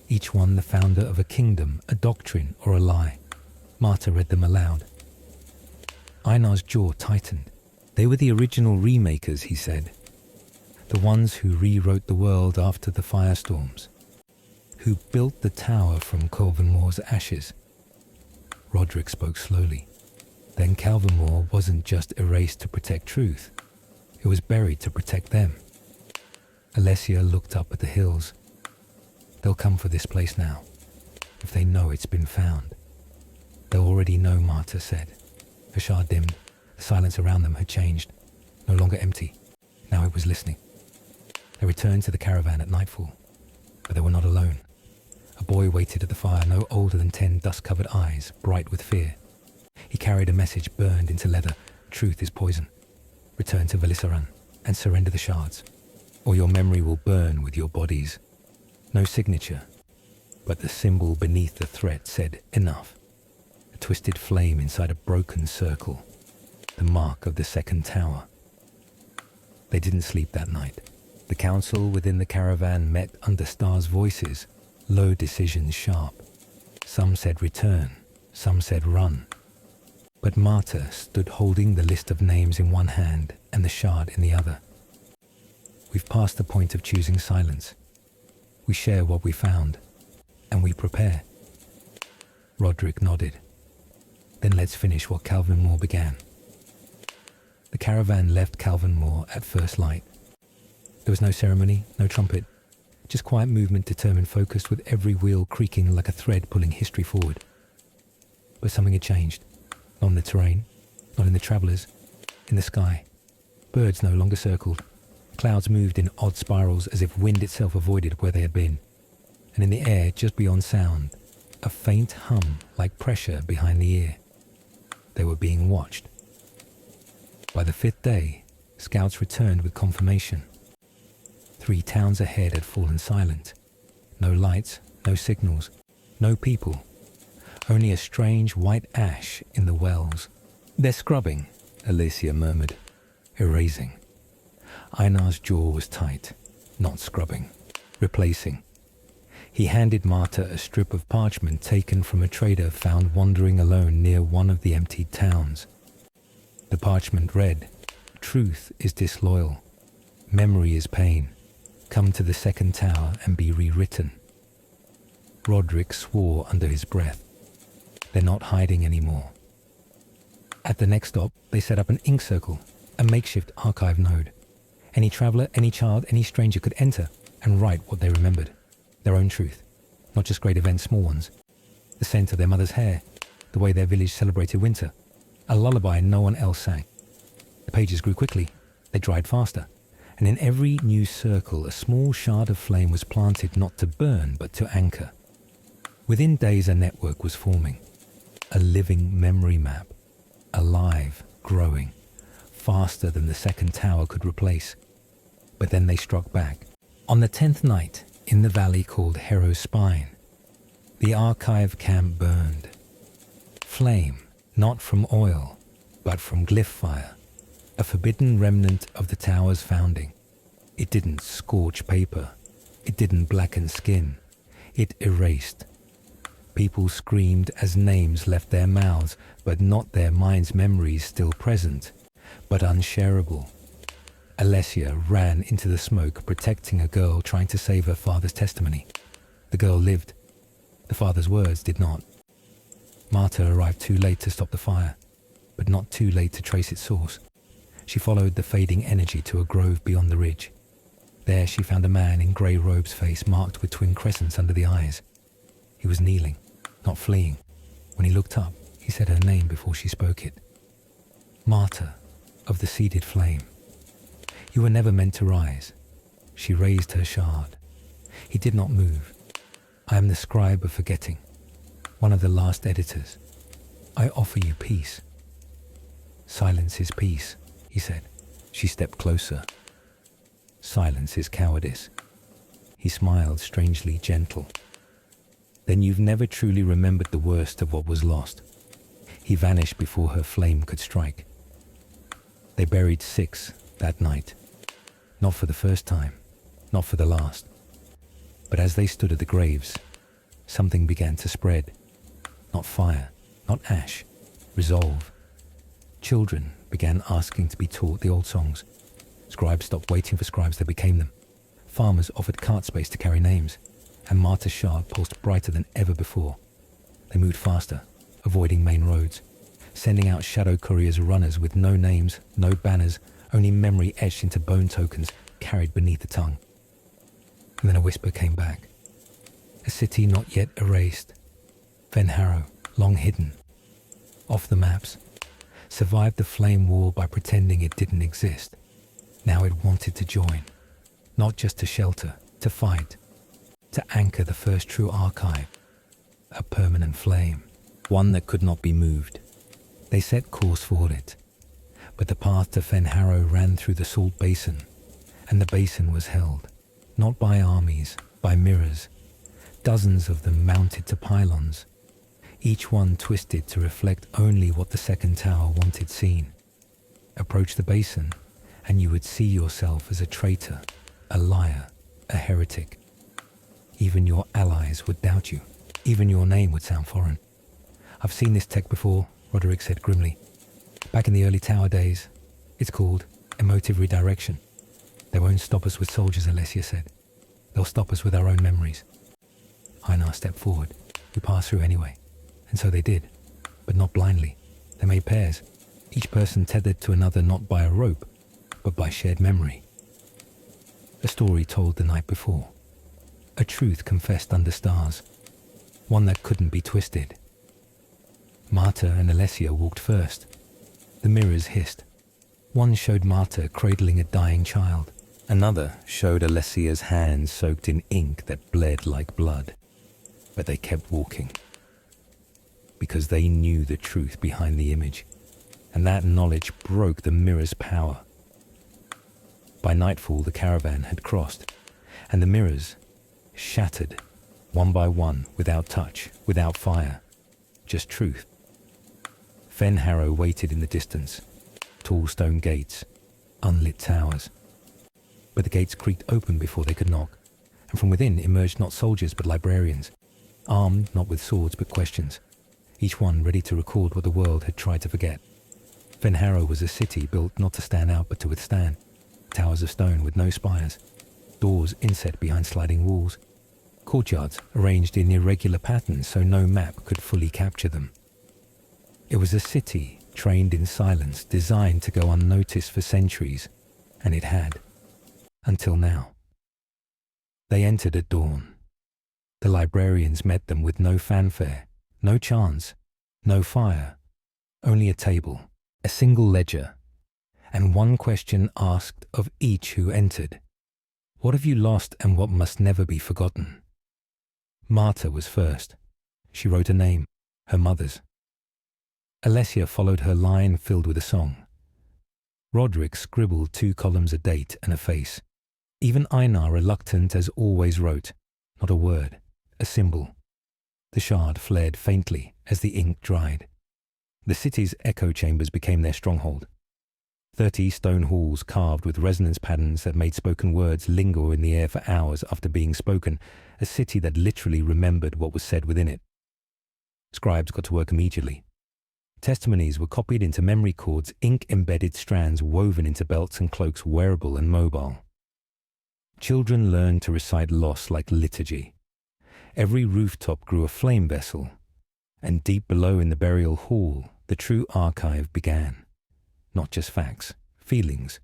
Each one the founder of a kingdom, a doctrine, or a lie. Marta read them aloud. Einar's jaw tightened. They were the original remakers, he said. The ones who rewrote the world after the firestorms. Who built the tower from Calvin ashes. Roderick spoke slowly. Then Calvin wasn't just erased to protect truth. It was buried to protect them. Alessia looked up at the hills. They'll come for this place now, if they know it's been found. They'll already know, Marta said. Her shard dimmed. The silence around them had changed. No longer empty. Now it was listening. They returned to the caravan at nightfall. But they were not alone. A boy waited at the fire, no older than 10 dust-covered eyes, bright with fear. He carried a message burned into leather. Truth is poison. Return to Valisaran and surrender the shards, or your memory will burn with your bodies. No signature, but the symbol beneath the threat said enough. A twisted flame inside a broken circle. The mark of the second tower. They didn't sleep that night. The council within the caravan met under stars' voices, low decisions sharp. Some said return, some said run. But Marta stood holding the list of names in one hand and the shard in the other. We've passed the point of choosing silence. We share what we found, and we prepare. Roderick nodded. Then let's finish what Calvin began. The caravan left Calvin at first light. There was no ceremony, no trumpet, just quiet movement, determined focus, with every wheel creaking like a thread pulling history forward. But something had changed. Not in the terrain, not in the travellers, in the sky. Birds no longer circled. Clouds moved in odd spirals as if wind itself avoided where they had been. And in the air, just beyond sound, a faint hum like pressure behind the ear. They were being watched. By the 5th day, scouts returned with confirmation. 3 towns ahead had fallen silent. No lights, no signals, no people. Only a strange white ash in the wells. They're scrubbing, Alicia murmured. Erasing. Einar's jaw was tight. Not scrubbing. Replacing. He handed Marta a strip of parchment taken from a trader found wandering alone near one of the emptied towns. The parchment read, Truth is disloyal. Memory is pain. Come to the second tower and be rewritten. Roderick swore under his breath. They're not hiding anymore. At the next stop, they set up an ink circle, a makeshift archive node. Any traveller, any child, any stranger could enter and write what they remembered. Their own truth. Not just great events, small ones. The scent of their mother's hair, the way their village celebrated winter. A lullaby no one else sang. The pages grew quickly. They dried faster. And in every new circle, a small shard of flame was planted not to burn, but to anchor. Within days, a network was forming. A living memory map. Alive, growing. Faster than the second tower could replace. But then they struck back. On the 10th night, in the valley called Hero's Spine, the archive camp burned. Flame, not from oil, but from glyph fire, a forbidden remnant of the tower's founding. It didn't scorch paper. It didn't blacken skin. It erased. People screamed as names left their mouths, but not their minds' memories still present, but unshareable. Alessia ran into the smoke, protecting a girl trying to save her father's testimony. The girl lived. The father's words did not. Marta arrived too late to stop the fire, but not too late to trace its source. She followed the fading energy to a grove beyond the ridge. There she found a man in grey robes, face marked with twin crescents under the eyes. He was kneeling, not fleeing. When he looked up, he said her name before she spoke it. Marta, of the seeded flame. You were never meant to rise. She raised her shard. He did not move. I am the scribe of forgetting, one of the last editors. I offer you peace. Silence is peace, he said. She stepped closer. Silence is cowardice. He smiled, strangely gentle. Then you've never truly remembered the worst of what was lost. He vanished before her flame could strike. They buried 6 that night. Not for the first time, not for the last. But as they stood at the graves, something began to spread. Not fire, not ash, resolve. Children began asking to be taught the old songs. Scribes stopped waiting for scribes, they became them. Farmers offered cart space to carry names, and Marta's shard pulsed brighter than ever before. They moved faster, avoiding main roads, sending out shadow couriers runners with no names, no banners, only memory etched into bone tokens carried beneath the tongue. And then a whisper came back. A city not yet erased. Fenharrow, long hidden, off the maps, survived the flame war by pretending it didn't exist. Now it wanted to join, not just to shelter, to fight, to anchor the first true archive, a permanent flame, one that could not be moved. They set course for it, but the path to Fenharrow ran through the salt basin, and the basin was held, not by armies, by mirrors, dozens of them mounted to pylons, each one twisted to reflect only what the second tower wanted seen. Approach the basin, and you would see yourself as a traitor, a liar, a heretic. Even your allies would doubt you. Even your name would sound foreign. I've seen this tech before, Roderick said grimly. Back in the early tower days, it's called emotive redirection. They won't stop us with soldiers, Alessia said. They'll stop us with our own memories. Einar stepped forward. We passed through anyway. And so they did, but not blindly. They made pairs, each person tethered to another not by a rope, but by shared memory. A story told the night before. A truth confessed under stars. One that couldn't be twisted. Marta and Alessia walked first. The mirrors hissed. One showed Marta cradling a dying child. Another showed Alessia's hands soaked in ink that bled like blood. But they kept walking. Because they knew the truth behind the image. And that knowledge broke the mirror's power. By nightfall, the caravan had crossed, and the mirrors shattered, one by one, without touch, without fire, just truth. Fenharrow waited in the distance, tall stone gates, unlit towers. But the gates creaked open before they could knock, and from within emerged not soldiers but librarians, armed not with swords but questions, each one ready to record what the world had tried to forget. Fenharrow was a city built not to stand out but to withstand. Towers of stone with no spires, doors inset behind sliding walls, courtyards arranged in irregular patterns so no map could fully capture them. It was a city trained in silence, designed to go unnoticed for centuries, and it had, until now. They entered at dawn. The librarians met them with no fanfare, no chants, no fire, only a table, a single ledger, and one question asked of each who entered. What have you lost and what must never be forgotten? Marta was first. She wrote a name, her mother's. Alessia followed her line filled with a song. Roderick scribbled 2 columns, a date and a face. Even Einar, reluctant as always, wrote, not a word, a symbol. The shard flared faintly as the ink dried. The city's echo chambers became their stronghold. 30 stone halls carved with resonance patterns that made spoken words linger in the air for hours after being spoken, a city that literally remembered what was said within it. Scribes got to work immediately. Testimonies were copied into memory cords, ink-embedded strands woven into belts and cloaks, wearable and mobile. Children learned to recite loss like liturgy. Every rooftop grew a flame vessel, and deep below in the burial hall, the true archive began. Not just facts, feelings,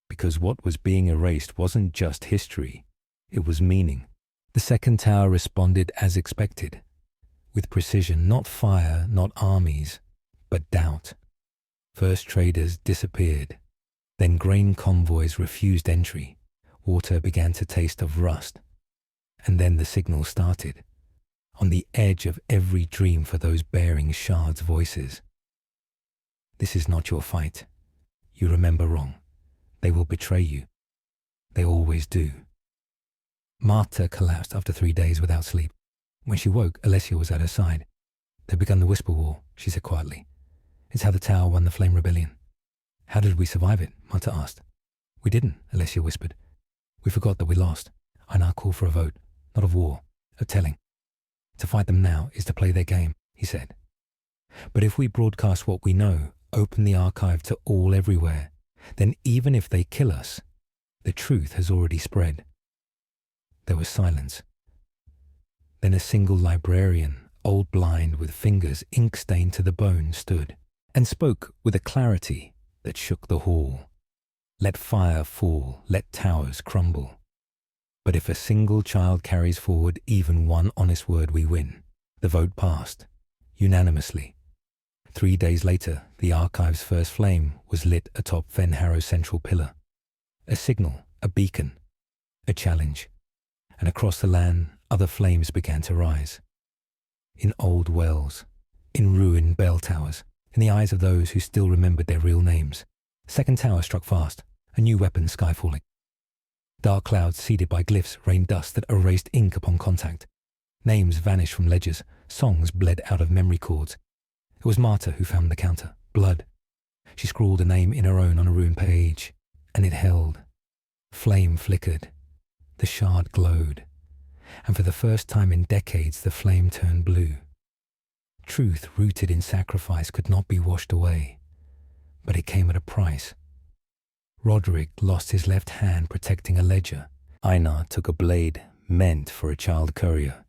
because what was being erased wasn't just history, it was meaning. The second tower responded as expected, with precision, not fire, not armies, but doubt. First traders disappeared, then grain convoys refused entry, water began to taste of rust, and then the signal started, on the edge of every dream for those bearing shards' voices. This is not your fight. You remember wrong. They will betray you. They always do. Marta collapsed after 3 days without sleep. When she woke, Alessia was at her side. They'd begun the Whisper War, she said quietly. It's how the tower won the Flame Rebellion. How did we survive it? Marta asked. We didn't, Alessia whispered. We forgot that we lost. Einar called for a vote, not of war, of telling. To fight them now is to play their game, he said. But if we broadcast what we know, open the archive to all everywhere, then even if they kill us, the truth has already spread. There was silence. Then a single librarian, old blind with fingers ink-stained to the bone, stood and spoke with a clarity that shook the hall. Let fire fall, let towers crumble. But if a single child carries forward even one honest word, we win. The vote passed, unanimously. 3 days later, the archive's first flame was lit atop Fenharrow's central pillar. A signal, a beacon, a challenge. And across the land, other flames began to rise. In old wells, in ruined bell towers, in the eyes of those who still remembered their real names. Second tower struck fast, a new weapon skyfalling. Dark clouds seeded by glyphs rained dust that erased ink upon contact. Names vanished from ledgers, songs bled out of memory cords. It was Marta who found the counter, blood. She scrawled a name in her own on a ruined page, and it held. Flame flickered. The shard glowed. And for the first time in decades, the flame turned blue. Truth rooted in sacrifice could not be washed away, but it came at a price. Roderick lost his left hand protecting a ledger. Einar took a blade meant for a child courier.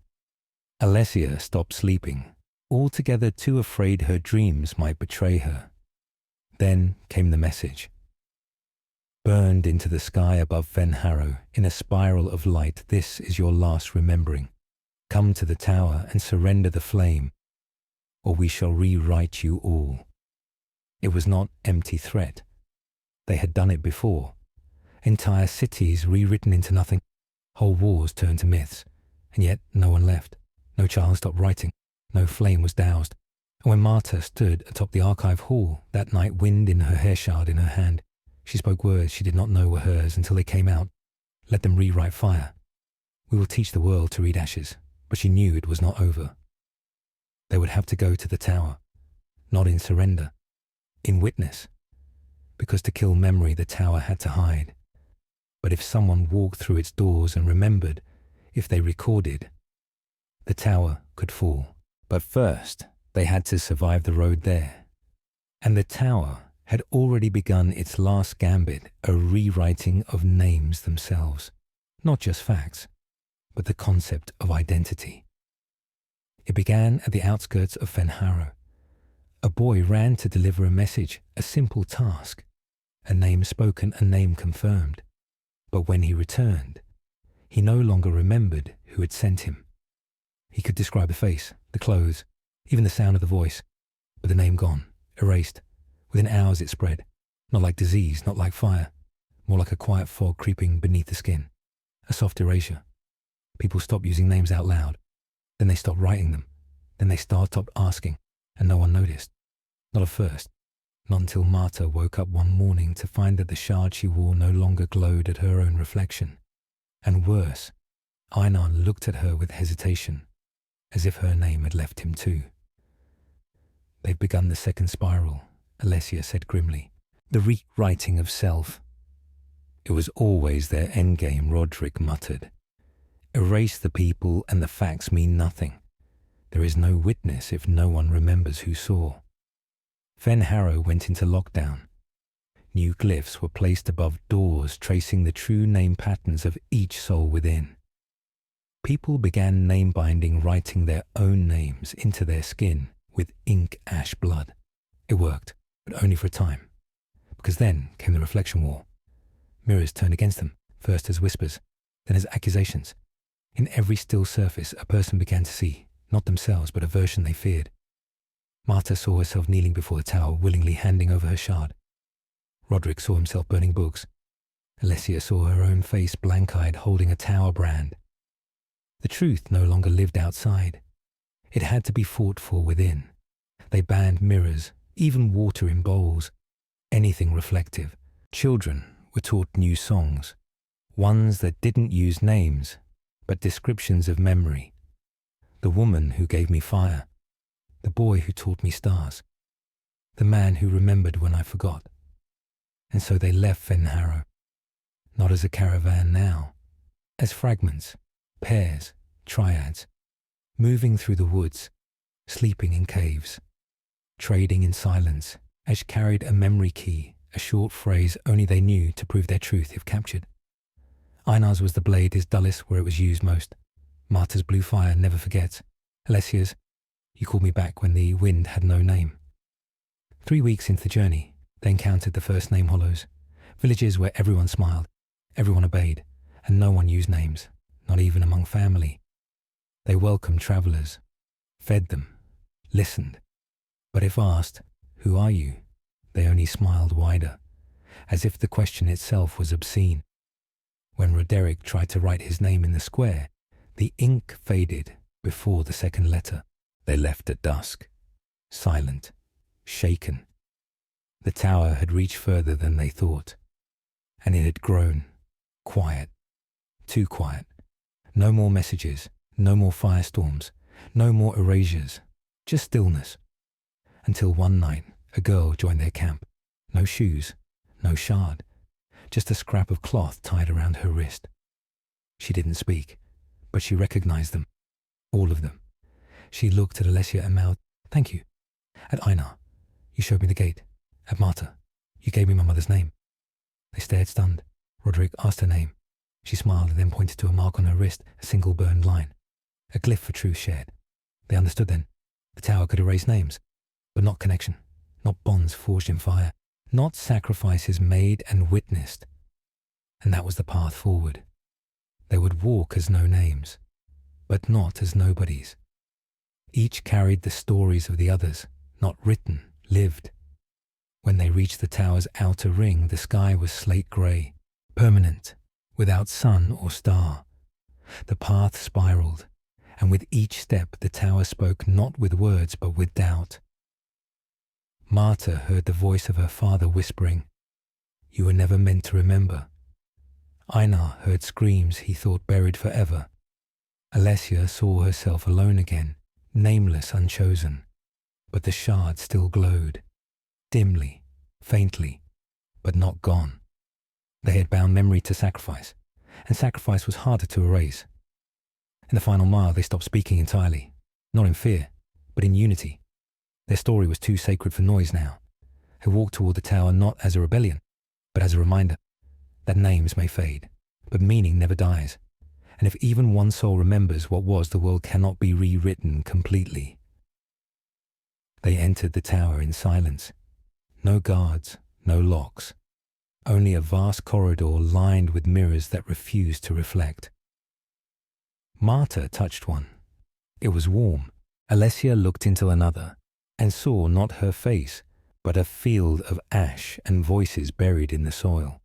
Alessia stopped sleeping, altogether too afraid her dreams might betray her. Then came the message. Burned into the sky above Fenharrow, in a spiral of light, this is your last remembering. Come to the tower and surrender the flame, or we shall rewrite you all. It was not empty threat. They had done it before. Entire cities rewritten into nothing. Whole wars turned to myths. And yet no one left. No child stopped writing. No flame was doused. And when Marta stood atop the archive hall that night, wind in her hair shard in her hand, she spoke words she did not know were hers until they came out. Let them rewrite fire. We will teach the world to read ashes. But she knew it was not over. They would have to go to the tower. Not in surrender. In witness. Because to kill memory, the tower had to hide. But if someone walked through its doors and remembered, if they recorded, the tower could fall. But first, they had to survive the road there. And the tower had already begun its last gambit, a rewriting of names themselves. Not just facts, but the concept of identity. It began at the outskirts of Fenharrow. A boy ran to deliver a message, a simple task. A name spoken, a name confirmed. But when he returned, he no longer remembered who had sent him. He could describe the face, the clothes, even the sound of the voice, but the name gone, erased. Within hours it spread, not like disease, not like fire, more like a quiet fog creeping beneath the skin, a soft erasure. People stopped using names out loud. Then they stopped writing them. Then they stopped asking, and no one noticed. Not at first. Not until Marta woke up one morning to find that the shard she wore no longer glowed at her own reflection. And worse, Einar looked at her with hesitation, as if her name had left him too. "They've begun the second spiral," Alessia said grimly. "The rewriting of self." "It was always their endgame," Roderick muttered. "Erase the people and the facts mean nothing. There is no witness if no one remembers who saw." Fenharrow went into lockdown. New glyphs were placed above doors tracing the true name patterns of each soul within. People began name-binding, writing their own names into their skin with ink ash blood. It worked, but only for a time, because then came the reflection war. Mirrors turned against them, first as whispers, then as accusations. In every still surface, a person began to see, not themselves, but a version they feared. Marta saw herself kneeling before the tower, willingly handing over her shard. Roderick saw himself burning books. Alessia saw her own face blank-eyed, holding a tower brand. The truth no longer lived outside. It had to be fought for within. They banned mirrors, even water in bowls, anything reflective. Children were taught new songs, ones that didn't use names, but descriptions of memory. The woman who gave me fire, the boy who taught me stars, the man who remembered when I forgot. And so they left Fenharrow, not as a caravan now, as fragments, pairs, triads, moving through the woods, sleeping in caves, trading in silence, each carried a memory key, a short phrase only they knew to prove their truth if captured. Einar's was the blade his dullest where it was used most. Marta's blue fire never forgets. Alessia's, "You called me back when the wind had no name." 3 weeks into the journey, they encountered the first name hollows, villages where everyone smiled, everyone obeyed, and no one used names, not even among family. They welcomed travellers, fed them, listened, but if asked, "Who are you?" they only smiled wider, as if the question itself was obscene. When Roderick tried to write his name in the square, the ink faded before the second letter. They left at dusk, silent, shaken. The tower had reached further than they thought, and it had grown quiet, too quiet. No more messages, no more firestorms, no more erasures, just stillness. Until one night, a girl joined their camp. No shoes, no shard, just a scrap of cloth tied around her wrist. She didn't speak, but she recognized them, all of them. She looked at Alessia and mouthed, "Thank you." At Einar, "You showed me the gate." At Marta, "You gave me my mother's name." They stared stunned. Roderick asked her name. She smiled and then pointed to a mark on her wrist, a single burned line. A glyph for truth shared. They understood then. The tower could erase names, but not connection, not bonds forged in fire, not sacrifices made and witnessed. And that was the path forward. They would walk as no names, but not as nobodies. Each carried the stories of the others, not written, lived. When they reached the tower's outer ring, the sky was slate grey, permanent, without sun or star. The path spiraled, and with each step the tower spoke not with words but with doubt. Marta heard the voice of her father whispering, "You were never meant to remember." Einar heard screams he thought buried forever. Alessia saw herself alone again, nameless, unchosen, but the shard still glowed, dimly, faintly, but not gone. They had bound memory to sacrifice, and sacrifice was harder to erase. In the final mile, they stopped speaking entirely, not in fear, but in unity. Their story was too sacred for noise now. They walked toward the tower not as a rebellion, but as a reminder that names may fade, but meaning never dies. And if even one soul remembers what was, the world cannot be rewritten completely. They entered the tower in silence. No guards, no locks. Only a vast corridor lined with mirrors that refused to reflect. Marta touched one. It was warm. Alessia looked into another and saw not her face, but a field of ash and voices buried in the soil.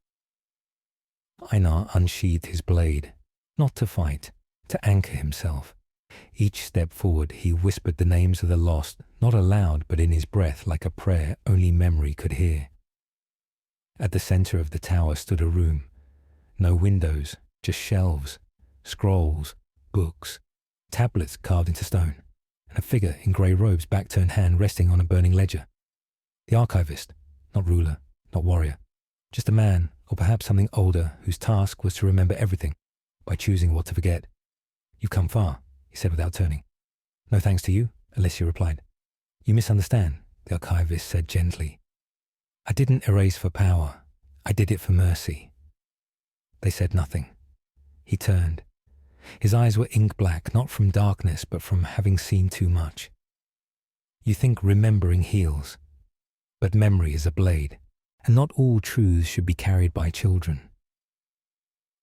Einar unsheathed his blade, not to fight, to anchor himself. Each step forward he whispered the names of the lost, not aloud but in his breath like a prayer only memory could hear. At the center of the tower stood a room. No windows, just shelves, scrolls, books, tablets carved into stone, and a figure in grey robes, back-turned hand resting on a burning ledger. The archivist, not ruler, not warrior, just a man, or perhaps something older, whose task was to remember everything by choosing what to forget. "You've come far," he said without turning. "No thanks to you," Alicia replied. "You misunderstand," the archivist said gently. "I didn't erase for power. I did it for mercy." They said nothing. He turned. His eyes were ink black, not from darkness, but from having seen too much. "You think remembering heals, but memory is a blade, and not all truths should be carried by children."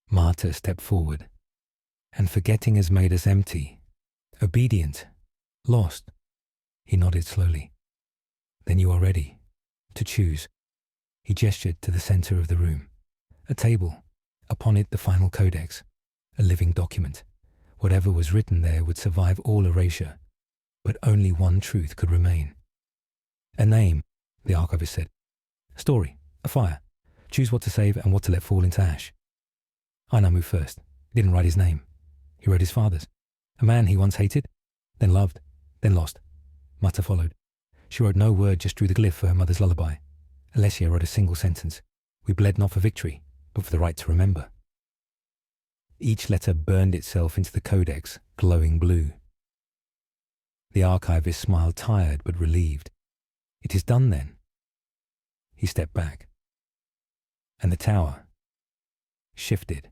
Marta stepped forward. "And forgetting has made us empty, obedient, lost." He nodded slowly. "Then you are ready to choose." He gestured to the center of the room. A table, upon it the final codex, a living document. Whatever was written there would survive all erasure, but only one truth could remain. "A name," the archivist said. "A story, a fire. Choose what to save and what to let fall into ash." Einar moved first. He didn't write his name. He wrote his father's. A man he once hated, then loved, then lost. Marta followed. She wrote no word, just drew the glyph for her mother's lullaby. Alessia wrote a single sentence. "We bled not for victory, but for the right to remember." Each letter burned itself into the codex, glowing blue. The archivist smiled, tired but relieved. "It is done then." He stepped back. And the tower shifted,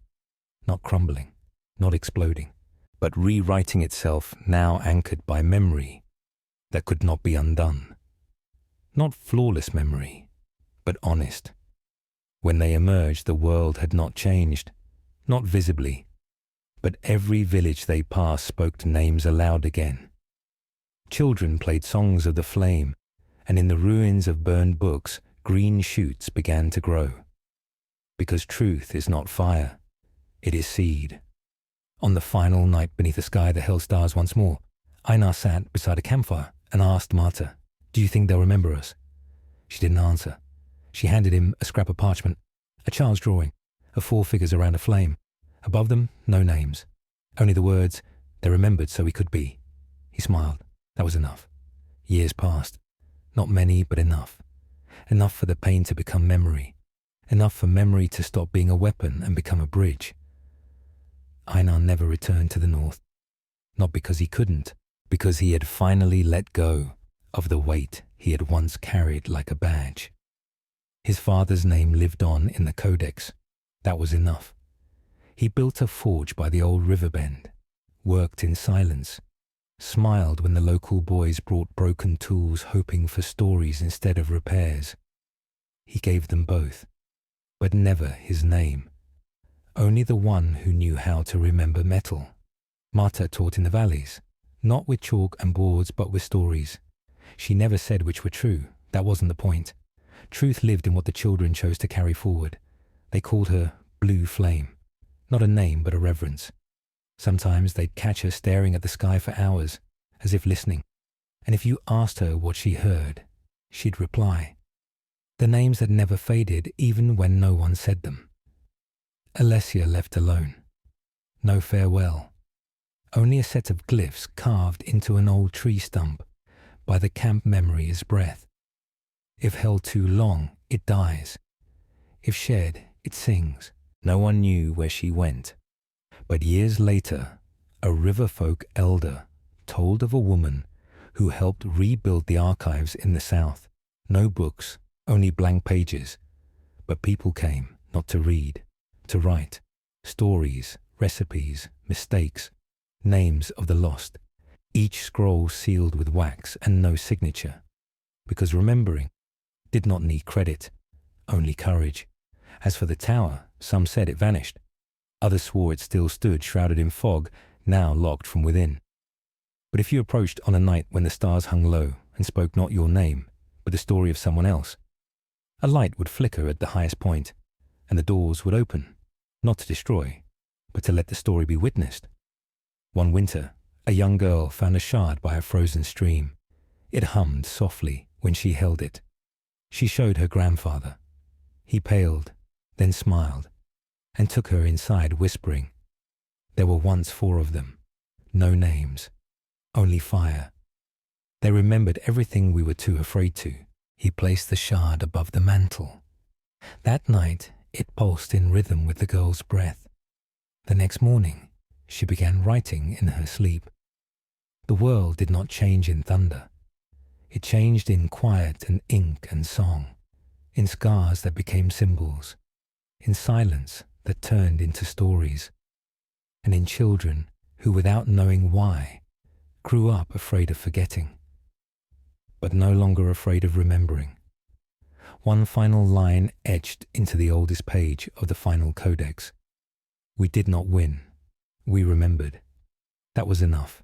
not crumbling, not exploding, but rewriting itself, now anchored by memory that could not be undone. Not flawless memory, but honest. When they emerged, the world had not changed, not visibly, but every village they passed spoke names aloud again. Children played songs of the flame, and in the ruins of burned books, green shoots began to grow. Because truth is not fire, it is seed. On the final night beneath a sky that held stars once more, Einar sat beside a campfire and asked Marta, "Do you think they'll remember us?" She didn't answer. She handed him a scrap of parchment, a child's drawing, of 4 figures around a flame. Above them, no names. Only the words, "They remembered so we could be." He smiled. That was enough. Years passed. Not many, but enough. Enough for the pain to become memory. Enough for memory to stop being a weapon and become a bridge. Einar never returned to the north. Not because he couldn't, because he had finally let go of the weight he had once carried like a badge. His father's name lived on in the codex. That was enough. He built a forge by the old river bend, worked in silence, smiled when the local boys brought broken tools hoping for stories instead of repairs. He gave them both, but never his name. Only the one who knew how to remember metal. Marta taught in the valleys, not with chalk and boards but with stories. She never said which were true. That wasn't the point. Truth lived in what the children chose to carry forward. They called her Blue Flame. Not a name, but a reverence. Sometimes they'd catch her staring at the sky for hours, as if listening. And if you asked her what she heard, she'd reply. The names that never faded, even when no one said them. Alessia left alone. No farewell. Only a set of glyphs carved into an old tree stump by the camp memory as breath. If held too long, it dies. If shared, it sings. No one knew where she went. But years later, a riverfolk elder told of a woman who helped rebuild the archives in the south. No books, only blank pages. But people came, not to read, to write. Stories, recipes, mistakes, names of the lost. Each scroll sealed with wax and no signature. Because remembering did not need credit, only courage. As for the tower, some said it vanished. Others swore it still stood, shrouded in fog, now locked from within. But if you approached on a night when the stars hung low and spoke not your name, but the story of someone else, a light would flicker at the highest point, and the doors would open, not to destroy, but to let the story be witnessed. One winter, a young girl found a shard by a frozen stream. It hummed softly when she held it. She showed her grandfather. He paled, then smiled, and took her inside, whispering. There were once 4 of them. No names. Only fire. They remembered everything we were too afraid to. He placed the shard above the mantle. That night, it pulsed in rhythm with the girl's breath. The next morning, she began writing in her sleep. The world did not change in thunder. It changed in quiet and ink and song, in scars that became symbols, in silence that turned into stories, and in children who, without knowing why, grew up afraid of forgetting, but no longer afraid of remembering. One final line etched into the oldest page of the final codex. We did not win. We remembered. That was enough.